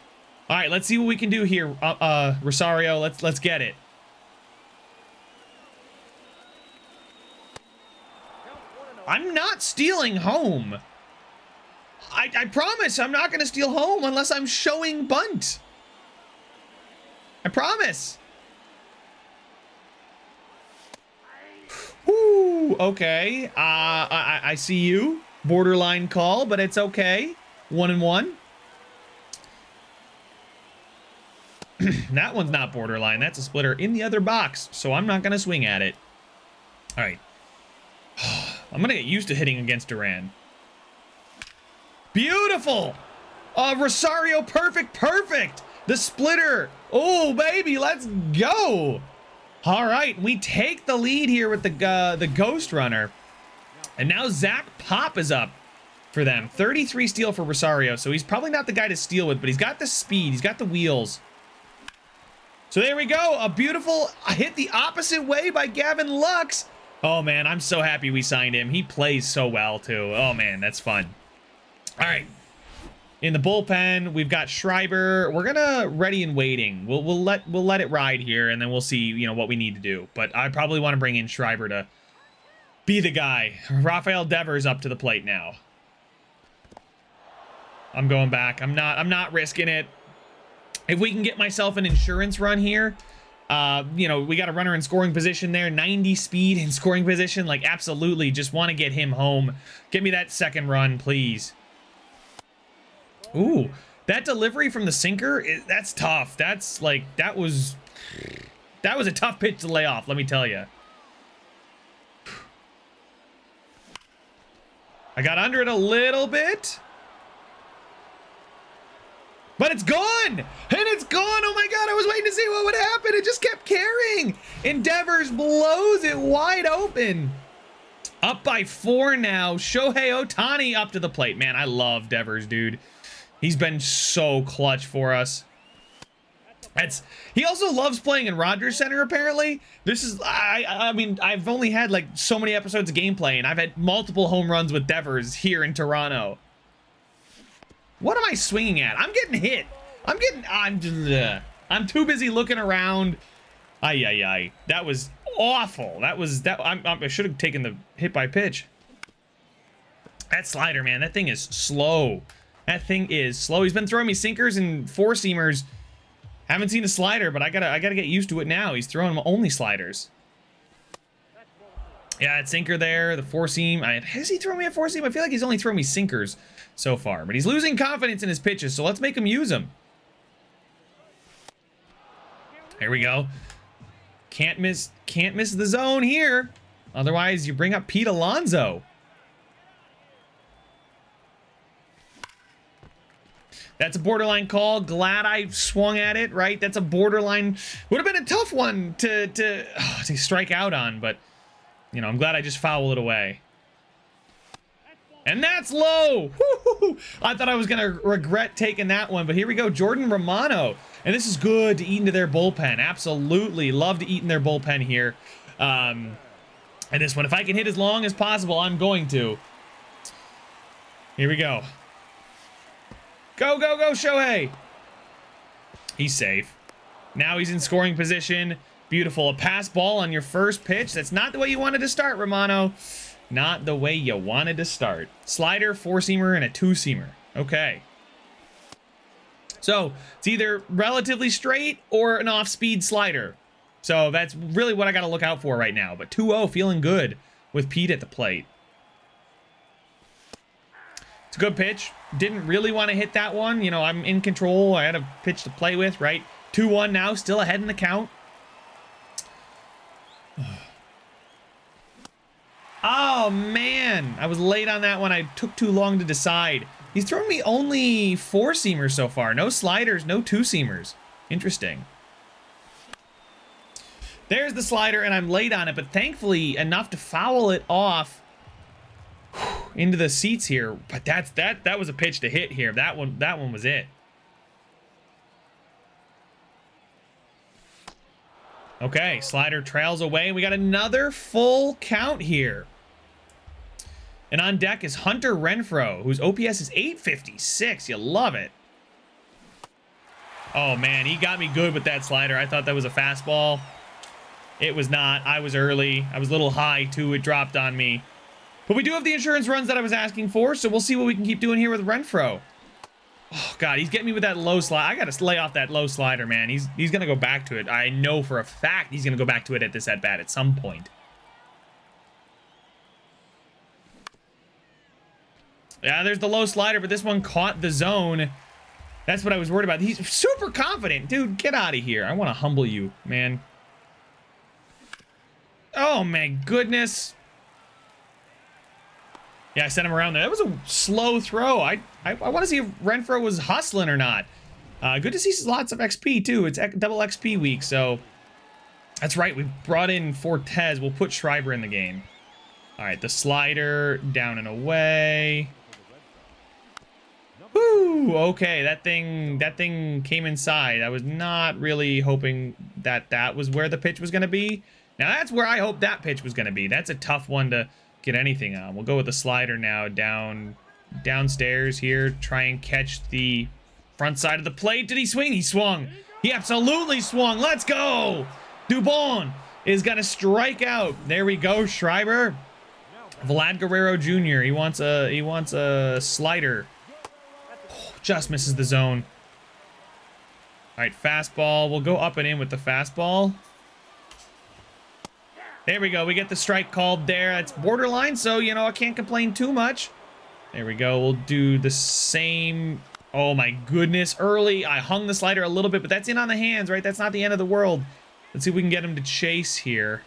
All right, let's see what we can do here, Rosario. Let's get it. I'm not stealing home. I promise I'm not going to steal home unless I'm showing bunt. I promise. Ooh, okay. I see you. Borderline call, but it's okay. 1-1. That one's not borderline. That's a splitter in the other box, so I'm not going to swing at it. All right. I'm going to get used to hitting against Duran. Beautiful. Rosario, perfect. The splitter. Oh, baby, let's go. All right, we take the lead here with the Ghost Runner. And now Zach Pop is up for them. 33 steal for Rosario, so he's probably not the guy to steal with, but he's got the speed. He's got the wheels. So there we go. A beautiful hit the opposite way by Gavin Lux. Oh, man, I'm so happy we signed him. He plays so well, too. Oh, man, that's fun. All right. In the bullpen, we've got Schreiber. We're gonna ready and waiting. We'll let it ride here, and then we'll see, you know, what we need to do. But I probably want to bring in Schreiber to be the guy. Rafael Devers up to the plate now. I'm going back. I'm not risking it. If we can get myself an insurance run here, you know, we got a runner in scoring position there, 90 speed in scoring position. Like, absolutely, just want to get him home. Get me that second run, please. Ooh, that delivery from the sinker, that's tough. That's like, that was a tough pitch to lay off, let me tell you. I got under it a little bit. But it's gone! And it's gone! Oh my god, I was waiting to see what would happen. It just kept carrying. Endeavors blows it wide open. Up by 4 now. Shohei Ohtani up to the plate. Man, I love Devers, dude. He's been so clutch for us. He also loves playing in Rogers Center, apparently. This is, I mean, I've only had like so many episodes of gameplay, and I've had multiple home runs with Devers here in Toronto. What am I swinging at? I'm getting hit. I'm too busy looking around. Ay. That was awful. I should have taken the hit by pitch. That slider, man, that thing is slow. He's been throwing me sinkers and 4-seamers. Haven't seen a slider, but I gotta get used to it now. He's throwing only sliders. Yeah, that sinker there, the 4-seam. Has he thrown me a 4-seam? I feel like he's only thrown me sinkers so far, but he's losing confidence in his pitches, so let's make him use them. Here we go. Can't miss the zone here. Otherwise, you bring up Pete Alonso. That's a borderline call. Glad I swung at it, right? That's a borderline. Would have been a tough one to strike out on, but, you know, I'm glad I just fouled it away. And that's low. Woo-hoo-hoo. I thought I was going to regret taking that one, but here we go. Jordan Romano. And this is good to eat into their bullpen. Absolutely. Love to eat in their bullpen here. And this one, if I can hit as long as possible, I'm going to. Here we go. Go, go, go, Shohei. He's safe. Now he's in scoring position. Beautiful. A pass ball on your first pitch. That's not the way you wanted to start, Romano. Not the way you wanted to start. Slider, four-seamer, and a two-seamer. Okay. So, it's either relatively straight or an off-speed slider. So, that's really what I got to look out for right now. But 2-0, feeling good with Pete at the plate. It's a good pitch. Didn't really want to hit that one. You know, I'm in control. I had a pitch to play with, right? 2-1 now, still ahead in the count. Oh, man. I was late on that one. I took too long to decide. He's thrown me only four-seamers so far. No sliders, no two-seamers. Interesting. There's the slider, and I'm late on it, but thankfully enough to foul it off into the seats here. But that was a pitch to hit here. That one was it. Okay, slider trails away. We got another full count here. And on deck is Hunter Renfroe, whose OPS is 856. You love it. Oh, man, he got me good with that slider. I thought that was a fastball. It was not. I was early. I was a little high, too. It dropped on me. But we do have the insurance runs that I was asking for, so we'll see what we can keep doing here with Renfroe. Oh, God, he's getting me with that low slide. I got to lay off that low slider, man. He's going to go back to it. I know for a fact he's going to go back to it at this at-bat at some point. Yeah, there's the low slider, but this one caught the zone. That's what I was worried about. He's super confident. Dude, get out of here. I want to humble you, man. Oh, my goodness. Yeah, I sent him around there. That was a slow throw. I want to see if Renfroe was hustling or not. Good to see lots of XP, too. It's double XP week, so... That's right, we brought in Fortes. We'll put Schreiber in the game. All right, the slider down and away. Woo! Okay, that thing came inside. I was not really hoping that was where the pitch was going to be. Now, that's where I hope that pitch was going to be. That's a tough one to get anything on. We'll go with the slider now downstairs here. Try and catch the front side of the plate. Did he swing? He swung. He absolutely swung. Let's go! Dubon is going to strike out. There we go, Schreiber. Vlad Guerrero Jr. He wants a slider. Oh, just misses the zone. All right, fastball. We'll go up and in with the fastball. There we go. We get the strike called there. That's borderline, so, you know, I can't complain too much. There we go. We'll do the same. Oh, my goodness. Early, I hung the slider a little bit, but that's in on the hands, right? That's not the end of the world. Let's see if we can get him to chase here.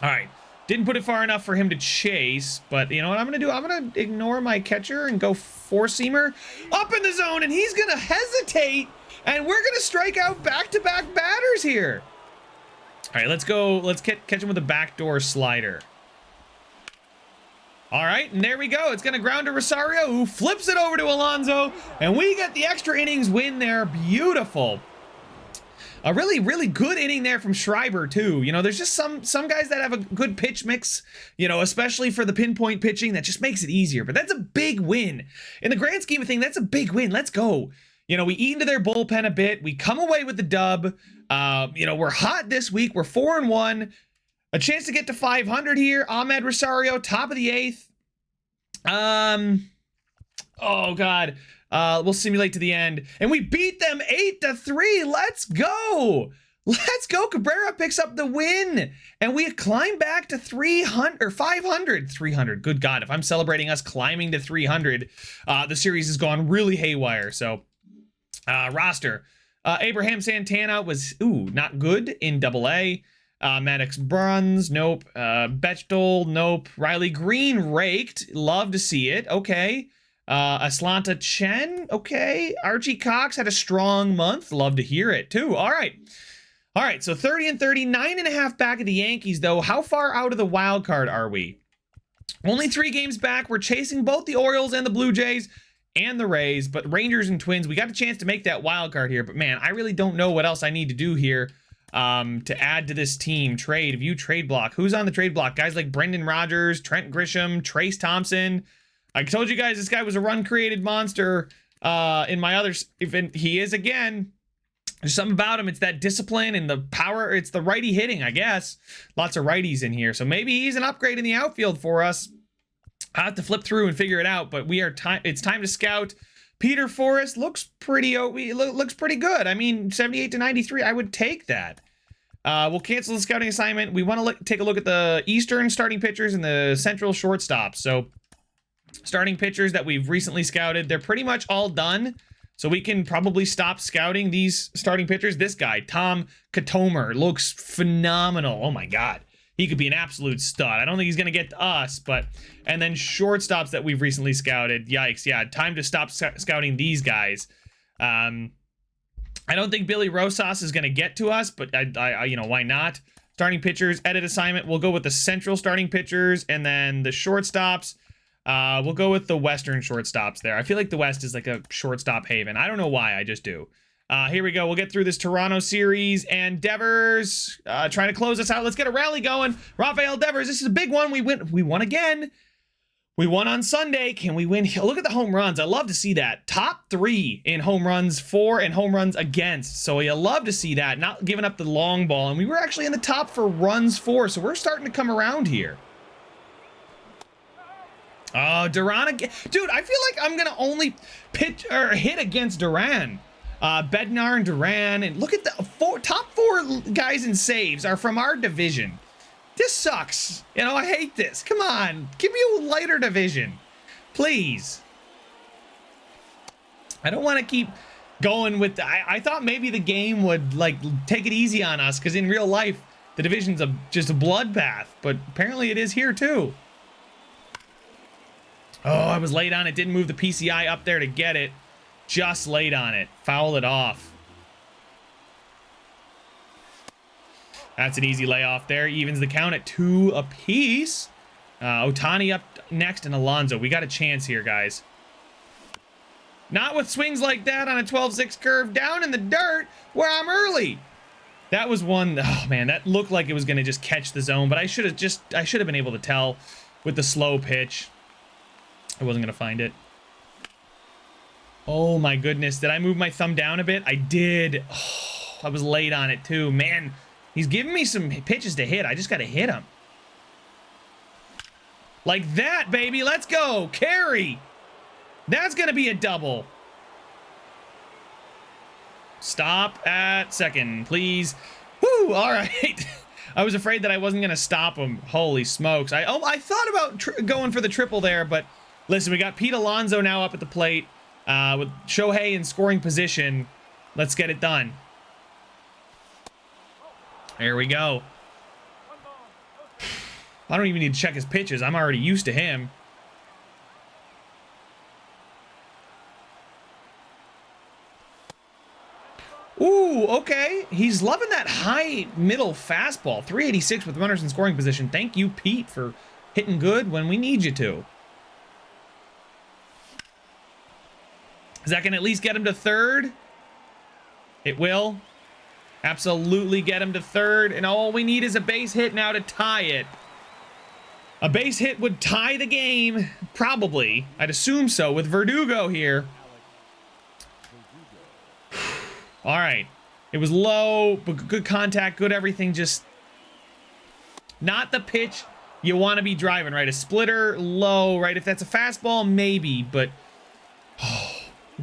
All right. Didn't put it far enough for him to chase, but you know what I'm going to do? I'm going to ignore my catcher and go four-seamer up in the zone, and he's going to hesitate, and we're going to strike out back-to-back batters here. All right, let's go. Let's catch him with a backdoor slider. All right, and there we go. It's going to ground to Rosario, who flips it over to Alonso, and we get the extra innings win there. Beautiful. A really, really good inning there from Schreiber, too. You know, there's just some guys that have a good pitch mix, you know, especially for the pinpoint pitching that just makes it easier. But that's a big win. In the grand scheme of things, that's a big win. Let's go. You know, we eat into their bullpen a bit. We come away with the dub. You know, we're hot this week. We're 4-1. A chance to get to 500 here. Ahmed Rosario, top of the 8th. Oh, God. We'll simulate to the end. And we beat them 8-3. Let's go. Let's go. Cabrera picks up the win. And we climb back to 300 or 500. 300. Good God. If I'm celebrating us climbing to 300, the series has gone really haywire. So, roster. Abraham Santana was, not good in AA. Maddox Bruns, nope. Bechtel, nope. Riley Green raked. Love to see it. Okay. Aslanta Chen, okay. Archie Cox had a strong month. Love to hear it, too. All right. All right, so 30 and 30, 9.5 back of the Yankees, though. How far out of the wild card are we? Only 3 games back. We're chasing both the Orioles and the Blue Jays and the Rays, but Rangers and Twins, we got a chance to make that wild card here. But, man, I really don't know what else I need to do here to add to this team. Trade, view trade block. Who's on the trade block? Guys like Brendan Rodgers, Trent Grisham, Trace Thompson. I told you guys this guy was a run-created monster in my other event. He is again. There's something about him. It's that discipline and the power. It's the righty hitting, I guess. Lots of righties in here. So maybe he's an upgrade in the outfield for us. I'll have to flip through and figure it out. But it's time to scout. Peter Forrest looks pretty good. I mean, 78 to 93. I would take that. We'll cancel the scouting assignment. We want to take a look at the Eastern starting pitchers and the Central shortstops. So starting pitchers that we've recently scouted, they're pretty much all done. So we can probably stop scouting these starting pitchers. This guy, Tom Katomer, looks phenomenal. Oh my God. He could be an absolute stud. I don't think he's going to get to us, but... And then shortstops that we've recently scouted. Yikes, yeah, time to stop scouting these guys. I don't think Billy Rosas is going to get to us, but I you know, why not? Starting pitchers, edit assignment. We'll go with the Central starting pitchers, and then the shortstops. We'll go with the Western shortstops there. I feel like the West is like a shortstop haven. I don't know why, I just do. Here we go. We'll get through this Toronto series. And Devers trying to close us out. Let's get a rally going. Rafael Devers, this is a big one. We won again. We won on Sunday. Can we win? Look at the home runs. I love to see that. Top 3 in home runs for and home runs against. So you love to see that. Not giving up the long ball. And we were actually in the top for runs for. So we're starting to come around here. Oh, Duran again. Dude, I feel like I'm going to only pitch or hit against Duran. Bednar and Duran. And look at the top 4 guys in saves are from our division. This sucks. You know, I hate this. Come on. Give me a lighter division. Please. I don't want to keep going with... I thought maybe the game would, like, take it easy on us. Because in real life, the division's just a bloodbath. But apparently it is here, too. Oh, I was late on it. Didn't move the PCI up there to get it. Just late on it. Foul it off. That's an easy layoff there. Evens the count at 2 apiece. Ohtani up next and Alonso. We got a chance here, guys. Not with swings like that on a 12-6 curve down in the dirt where I'm early. That was one. Oh, man, that looked like it was going to just catch the zone, but I should have been able to tell with the slow pitch. I wasn't going to find it. Oh, my goodness. Did I move my thumb down a bit? I did. Oh, I was late on it, too. Man, he's giving me some pitches to hit. I just got to hit him. Like that, baby. Let's go. Carry. That's going to be a double. Stop at second, please. Woo, all right. I was afraid that I wasn't going to stop him. Holy smokes. I thought about going for the triple there, but listen, we got Pete Alonso now up at the plate with Shohei in scoring position. Let's get it done. There we go. I don't even need to check his pitches. I'm already used to him. Ooh, okay. He's loving that high middle fastball. 386 with runners in scoring position. Thank you, Pete, for hitting good when we need you to. Is that going to at least get him to third? It will. Absolutely get him to third. And all we need is a base hit now to tie it. A base hit would tie the game. Probably. I'd assume so with Verdugo here. All right. It was low, but good contact, good everything. Just not the pitch you want to be driving, right? A splitter, low, right? If that's a fastball, maybe, but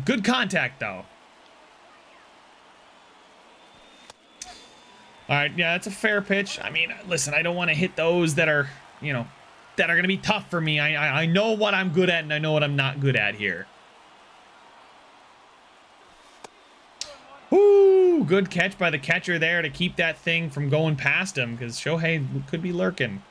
good contact, though. All right, yeah, that's a fair pitch. I mean, listen, I don't want to hit those that are, you know, that are going to be tough for me. I know what I'm good at, and I know what I'm not good at here. Ooh, good catch by the catcher there to keep that thing from going past him, because Shohei could be lurking.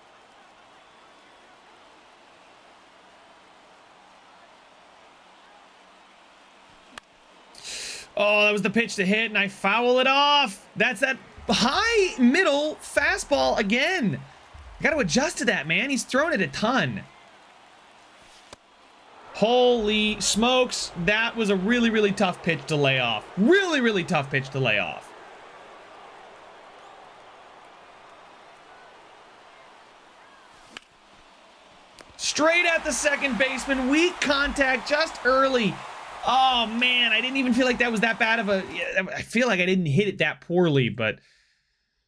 Oh, that was the pitch to hit, and I foul it off. That's that high middle fastball again. I got to adjust to that, man. He's thrown it a ton. Holy smokes. That was a really, really tough pitch to lay off. Really, really tough pitch to lay off. Straight at the second baseman. Weak contact just early. Oh, man. I didn't even feel like that was that bad of a... I feel like I didn't hit it that poorly, but...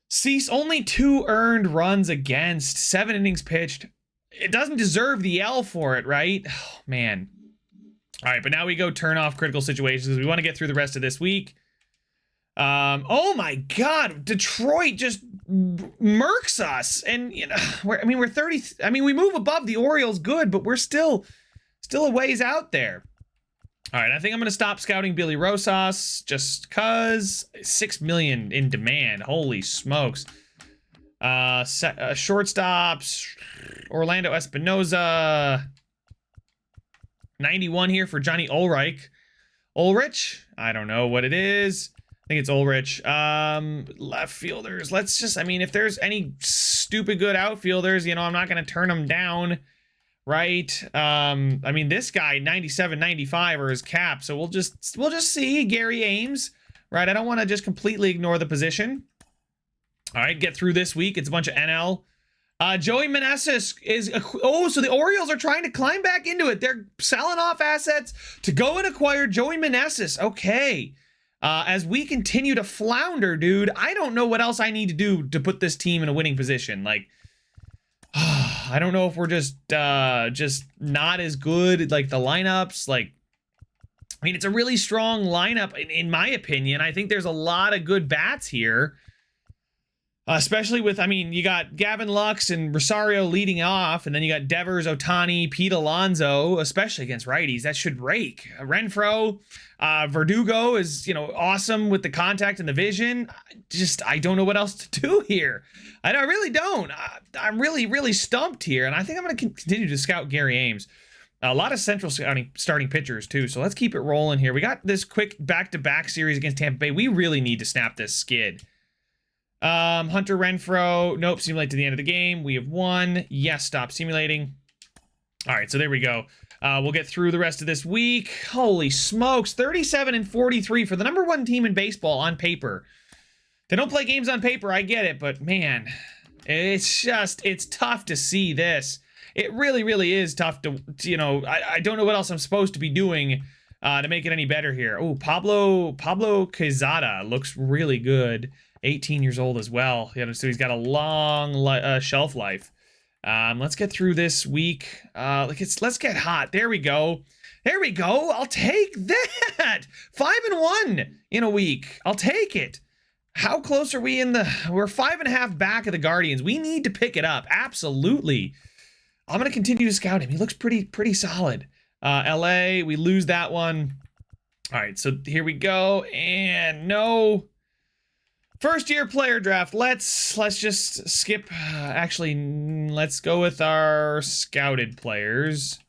Cease only 2 earned runs against. 7 innings pitched. It doesn't deserve the L for it, right? Oh, man. All right, but now we go turn off critical situations. We want to get through the rest of this week. Oh, my God. Detroit just murks us. And, you know, we're 30... I mean, we move above the Orioles good, but we're still a ways out there. All right, I think I'm going to stop scouting Billy Rosas just because 6 million in demand. Holy smokes. Shortstops, Orlando Espinoza. 91 here for Johnny Ulrich. Ulrich? I don't know what it is. I think it's Ulrich. Left fielders. Let's just, I mean, if there's any stupid good outfielders, you know, I'm not going to turn them down. Right. I mean, this guy 97, 95 are his cap. So we'll just see Gary Ames. Right. I don't want to just completely ignore the position. All right. Get through this week. It's a bunch of NL. Joey Meneses is. So the Orioles are trying to climb back into it. They're selling off assets to go and acquire Joey Meneses. Okay. As we continue to flounder, dude, I don't know what else I need to do to put this team in a winning position. Like, I don't know if we're just not as good, like the lineups. Like, I mean, it's a really strong lineup in my opinion. I think there's a lot of good bats here, especially with, I mean, you got Gavin Lux and Rosario leading off, and then you got Devers, Ohtani, Pete Alonso, especially against righties. That should rake. Renfroe, Verdugo is, you know, awesome with the contact and the vision. I don't know what else to do here. I really don't. I'm really, really stumped here, and I think I'm going to continue to scout Gary Ames. A lot of central starting pitchers, too, so let's keep it rolling here. We got this quick back-to-back series against Tampa Bay. We really need to snap this skid. Hunter Renfroe. Nope, simulate to the end of the game. We have won. Yes, stop simulating. All right, so there we go. We'll get through the rest of this week. Holy smokes, 37 and 43 for the #1 team in baseball on paper. They don't play games on paper, I get it, but man, it's tough to see this. It really, really is tough to, you know, I don't know what else I'm supposed to be doing to make it any better here. Oh, Pablo Quezada looks really good. 18 years old as well. You know, so he's got a long shelf life. Let's get through this week. Let's get hot. There we go. There we go. I'll take that. 5-1 in a week. I'll take it. How close are we we're 5.5 back of the Guardians. We need to pick it up. Absolutely. I'm going to continue to scout him. He looks pretty solid. LA, we lose that one. All right, so here we go. And no. First year player draft. Let's just skip. Actually, let's go with our scouted players.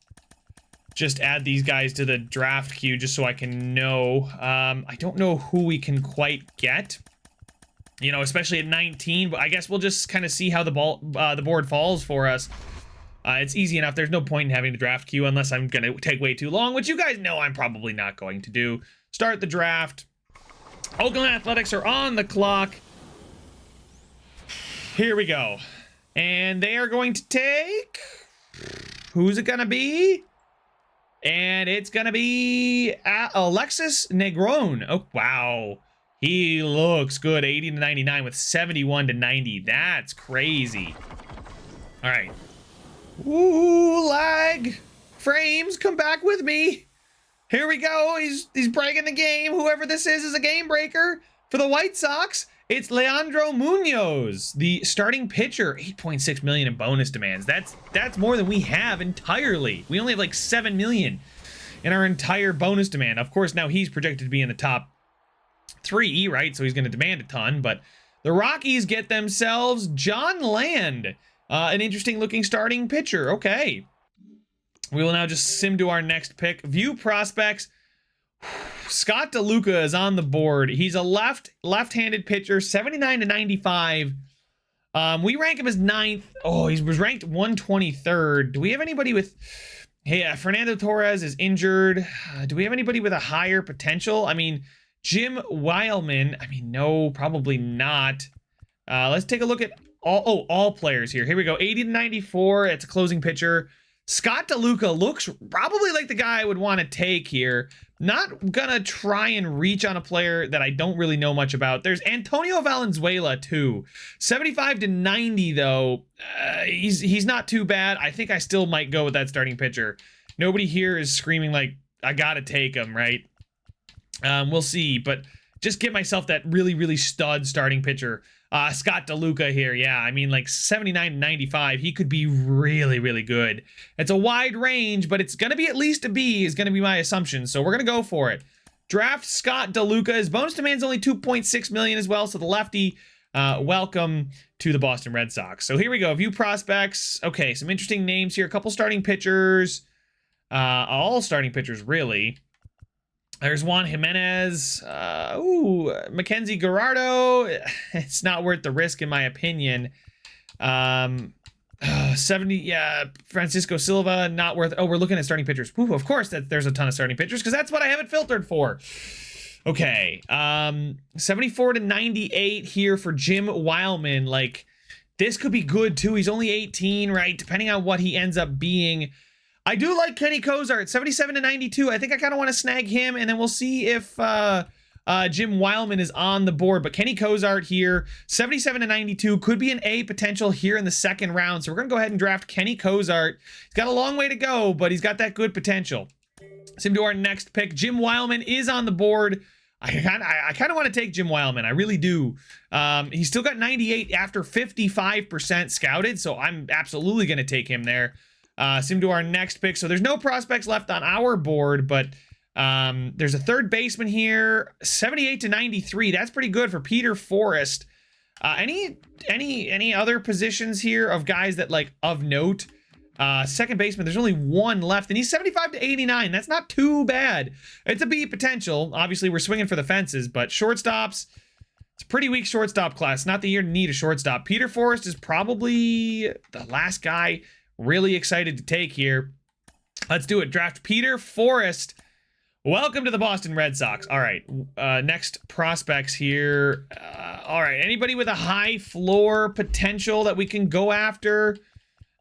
Just add these guys to the draft queue just so I can know. I don't know who we can quite get. You know, especially at 19, but I guess we'll just kind of see how the board falls for us. It's easy enough. There's no point in having the draft queue unless I'm going to take way too long, which you guys know I'm probably not going to do. Start the draft. Oakland Athletics are on the clock. Here we go. And they are going to take... Who's it going to be? And it's going to be Alexis Negron. Oh, wow. He looks good. 80-99 with 71-90. That's crazy. All right. Ooh, lag. Frames, come back with me. Here we go. He's breaking the game. Whoever this is a game breaker for the White Sox. It's Leandro Munoz, the starting pitcher. 8.6 million in bonus demands. That's more than we have entirely. We only have like 7 million in our entire bonus demand. Of course, now he's projected to be in the top 3, right? So he's going to demand a ton. But the Rockies get themselves John Land, an interesting looking starting pitcher. Okay. We will now just sim to our next pick. View prospects. Scott DeLuca is on the board. He's a left-handed pitcher, 79 to 95. We rank him as 9th. Oh, he was ranked 123rd. Do we have anybody with... Hey, Fernando Torres is injured. Do we have anybody with a higher potential? I mean, Jim Wileman. I mean, no, probably not. Let's take a look at all players here. Here we go. 80 to 94. It's a closing pitcher. Scott DeLuca looks probably like the guy I would want to take here. Not gonna try and reach on a player that I don't really know much about. There's Antonio Valenzuela too. 75 to 90 though. He's not too bad. I think I still might go with that starting pitcher. Nobody here is screaming like, I gotta take him, right? We'll see, but just get myself that really stud starting pitcher. Scott DeLuca here, yeah, I mean, like 79 to 95, he could be really good. It's a wide range, but it's gonna be at least a B is gonna be my assumption, so we're gonna go for it. Draft Scott DeLuca. His bonus demand's only 2.6 million as well, so the lefty, welcome to the Boston Red Sox. So here we go, view prospects. Okay, some interesting names here, a couple starting pitchers, all starting pitchers, really. There's Juan Jimenez. Mackenzie Gerardo. It's not worth the risk, in my opinion. 70. Yeah, Francisco Silva. Not worth. Oh, we're looking at starting pitchers. Ooh, of course, there's a ton of starting pitchers because that's what I have it filtered for. Okay. 74 to 98 here for Jim Wileman. Like, this could be good too. He's only 18, right? Depending on what he ends up being. I do like Kenny Cozart, 77 to 92. I think I kind of want to snag him, and then we'll see if Jim Wileman is on the board. But Kenny Cozart here, 77 to 92, could be an A potential here in the second round. So we're going to go ahead and draft Kenny Cozart. He's got a long way to go, but he's got that good potential. Let's to our next pick. Jim Wileman is on the board. I kind of want to take Jim Wileman. I really do. He's still got 98 after 55% scouted, so I'm absolutely going to take him there. To our next pick. So there's no prospects left on our board, but there's a third baseman here, 78 to 93. That's pretty good for Peter Forrest. Any other positions here of guys that like of note? Second baseman, there's only one left, and he's 75 to 89. That's not too bad. It's a B potential. Obviously, we're swinging for the fences, but shortstops, it's a pretty weak shortstop class. Not the year to need a shortstop. Peter Forrest is probably the last guy really excited to take here. Let's do it. Draft Peter Forrest. Welcome to the Boston Red Sox. All right. Next prospects here. All right. Anybody with a high floor potential that we can go after?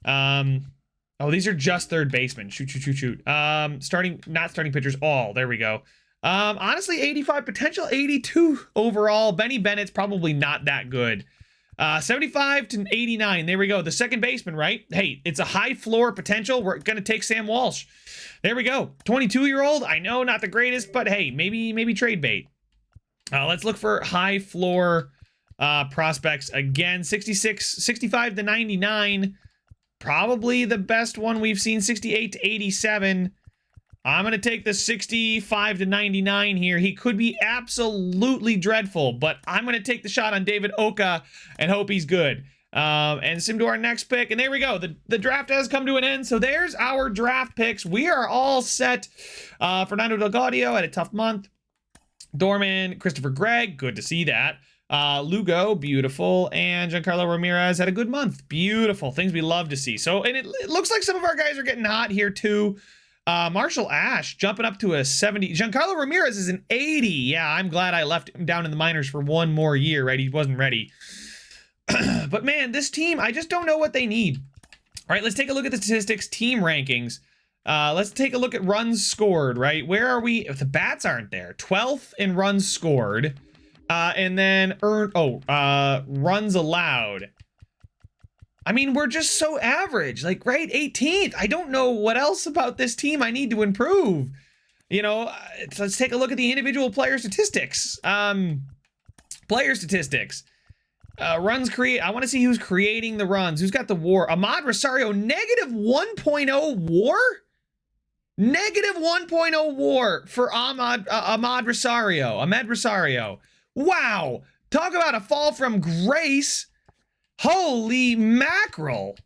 Oh, these are just third basemen. Shoot. Not starting pitchers. There we go. Honestly, 85 potential, 82 overall. Benny Bennett's probably not that good. 75 to 89. There we go. The second baseman, right? Hey, it's a high floor potential. We're going to take Sam Walsh. There we go. 22-year-old. I know, not the greatest, but hey, maybe trade bait. Let's look for high floor prospects again. 65 to 99. Probably the best one we've seen. 68 to 87. I'm going to take the 65 to 99 here. He could be absolutely dreadful, but I'm going to take the shot on David Oka and hope he's good. And sim to our next pick. And there we go. The draft has come to an end. So there's our draft picks. We are all set. Fernando Delgado had a tough month. Dorman, Christopher Gregg, good to see that. Lugo, beautiful. And Giancarlo Ramirez had a good month. Beautiful. Things we love to see. So, and it looks like some of our guys are getting hot here too. Marshall Ash jumping up to a 70. Giancarlo Ramirez is an 80. Yeah, I'm glad I left him down in the minors for one more year, right? He wasn't ready. But man, this team, I just don't know what they need. All right, let's take a look at the statistics, team rankings. Let's take a look at runs scored, right? Where are we? If the bats aren't there, 12th in runs scored. And then runs allowed. I mean, we're just so average, like, right? 18th. I don't know what else about this team I need to improve. You know, let's take a look at the individual player statistics. Runs create. I want to see who's creating the runs. Who's got the WAR? Ahmad Rosario, negative 1.0 WAR? Negative 1.0 WAR for Ahmad Rosario. Ahmed Rosario. Wow. Talk about a fall from grace. Holy mackerel.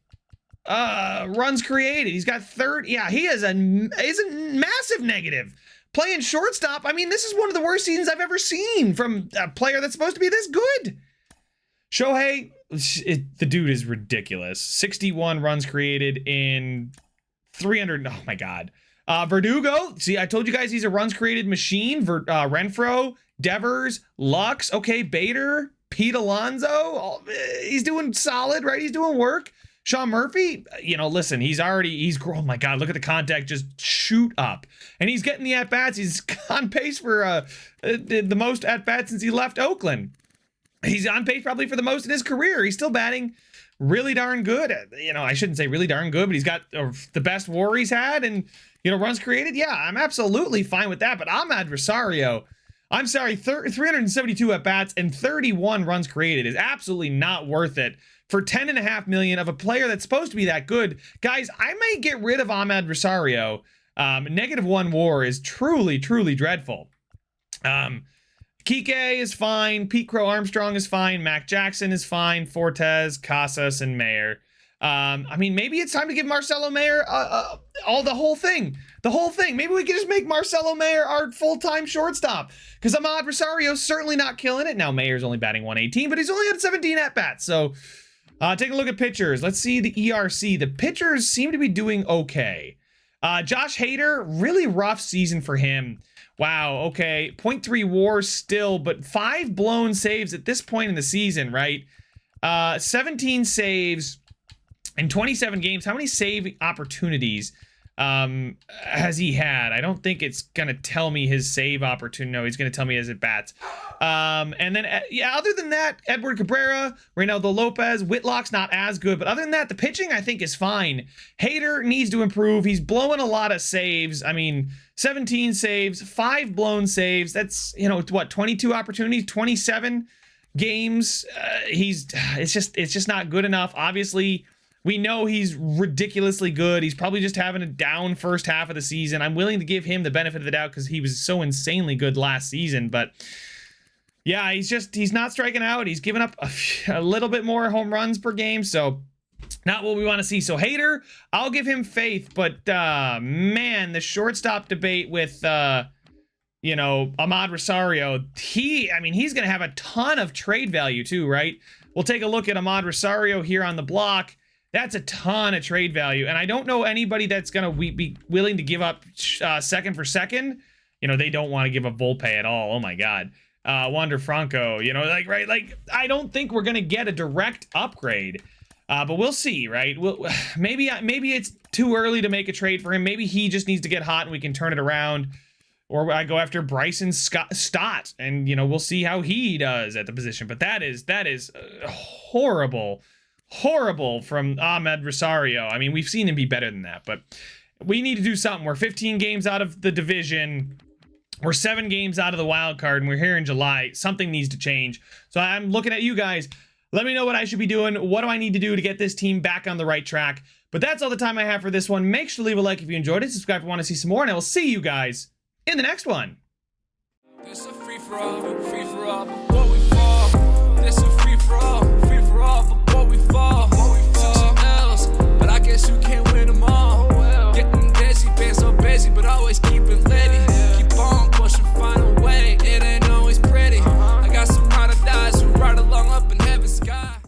Runs created. He's got third. Yeah, he's a massive negative. playing shortstop. I mean, this is one of the worst seasons I've ever seen from a player that's supposed to be this good. Shohei, the dude is ridiculous. 61 runs created in 300. Oh my God. Verdugo, see, I told you guys he's a runs created machine. Renfroe, Devers, Lux, okay, Bader, Pete Alonso, he's doing solid, right? He's doing work. Sean Murphy, you know, listen, oh my God, look at the contact just shoot up. And he's getting the at-bats. He's on pace for the most at-bats since he left Oakland. He's on pace probably for the most in his career. He's still batting really darn good. You know, I shouldn't say really darn good, but he's got the best WAR he's had, and, you know, runs created. Yeah, I'm absolutely fine with that. But Ahmad Rosario, I'm sorry, 372 at-bats and 31 runs created is absolutely not worth it for $10.5 million of a player that's supposed to be that good. Guys, I may get rid of Ahmad Rosario. -1 WAR is truly, truly dreadful. Kike is fine. Pete Crow Armstrong is fine. Mac Jackson is fine. Fortes, Casas, and Mayer. I mean, maybe it's time to give Marcelo Mayer the whole thing. The whole thing. Maybe we can just make Marcelo Mayer our full-time shortstop, because Ahmad Rosario's certainly not killing it. Now, Mayer's only batting 118, but he's only had 17 at-bats. So, take a look at pitchers. Let's see the ERC. The pitchers seem to be doing okay. Josh Hader, really rough season for him. Wow, okay, 0.3 WAR still, but 5 blown saves at this point in the season, right? 17 saves in 27 games. How many save opportunities has he had? I don't think it's going to tell me his save opportunity. No, he's going to tell me his at-bats. And then, yeah, other than that, Edward Cabrera, Reynaldo Lopez, Whitlock's not as good. But other than that, the pitching, I think, is fine. Hader needs to improve. He's blowing a lot of saves. I mean, 17 saves, 5 blown saves. That's, you know, what, 22 opportunities, 27 games. It's just not good enough. Obviously, we know he's ridiculously good. He's probably just having a down first half of the season. I'm willing to give him the benefit of the doubt because he was so insanely good last season. But yeah, he's not striking out. He's giving up a little bit more home runs per game. So not what we want to see. So Hader, I'll give him faith. But man, the shortstop debate with you know, Ahmad Rosario, he's going to have a ton of trade value too, right? We'll take a look at Ahmad Rosario here on the block. That's a ton of trade value. And I don't know anybody that's going to be willing to give up second for second. You know, they don't want to give up Volpe at all. Oh, my God. Wander Franco, you know, like, I don't think we're going to get a direct upgrade. But we'll see, right? Maybe it's too early to make a trade for him. Maybe he just needs to get hot and we can turn it around. Or I go after Bryson Stott, and, you know, we'll see how he does at the position. But that is horrible from Ahmed Rosario. I mean, we've seen him be better than that, but we need to do something. We're 15 games out of the division. We're 7 games out of the wild card, and we're here in July. Something needs to change. So I'm looking at you guys. Let me know what I should be doing. What do I need to do to get this team back on the right track? But that's all the time I have for this one. Make sure to leave a like if you enjoyed it. Subscribe if you want to see some more, and I will see you guys in the next one. This a free for all, what we for. This a free for all,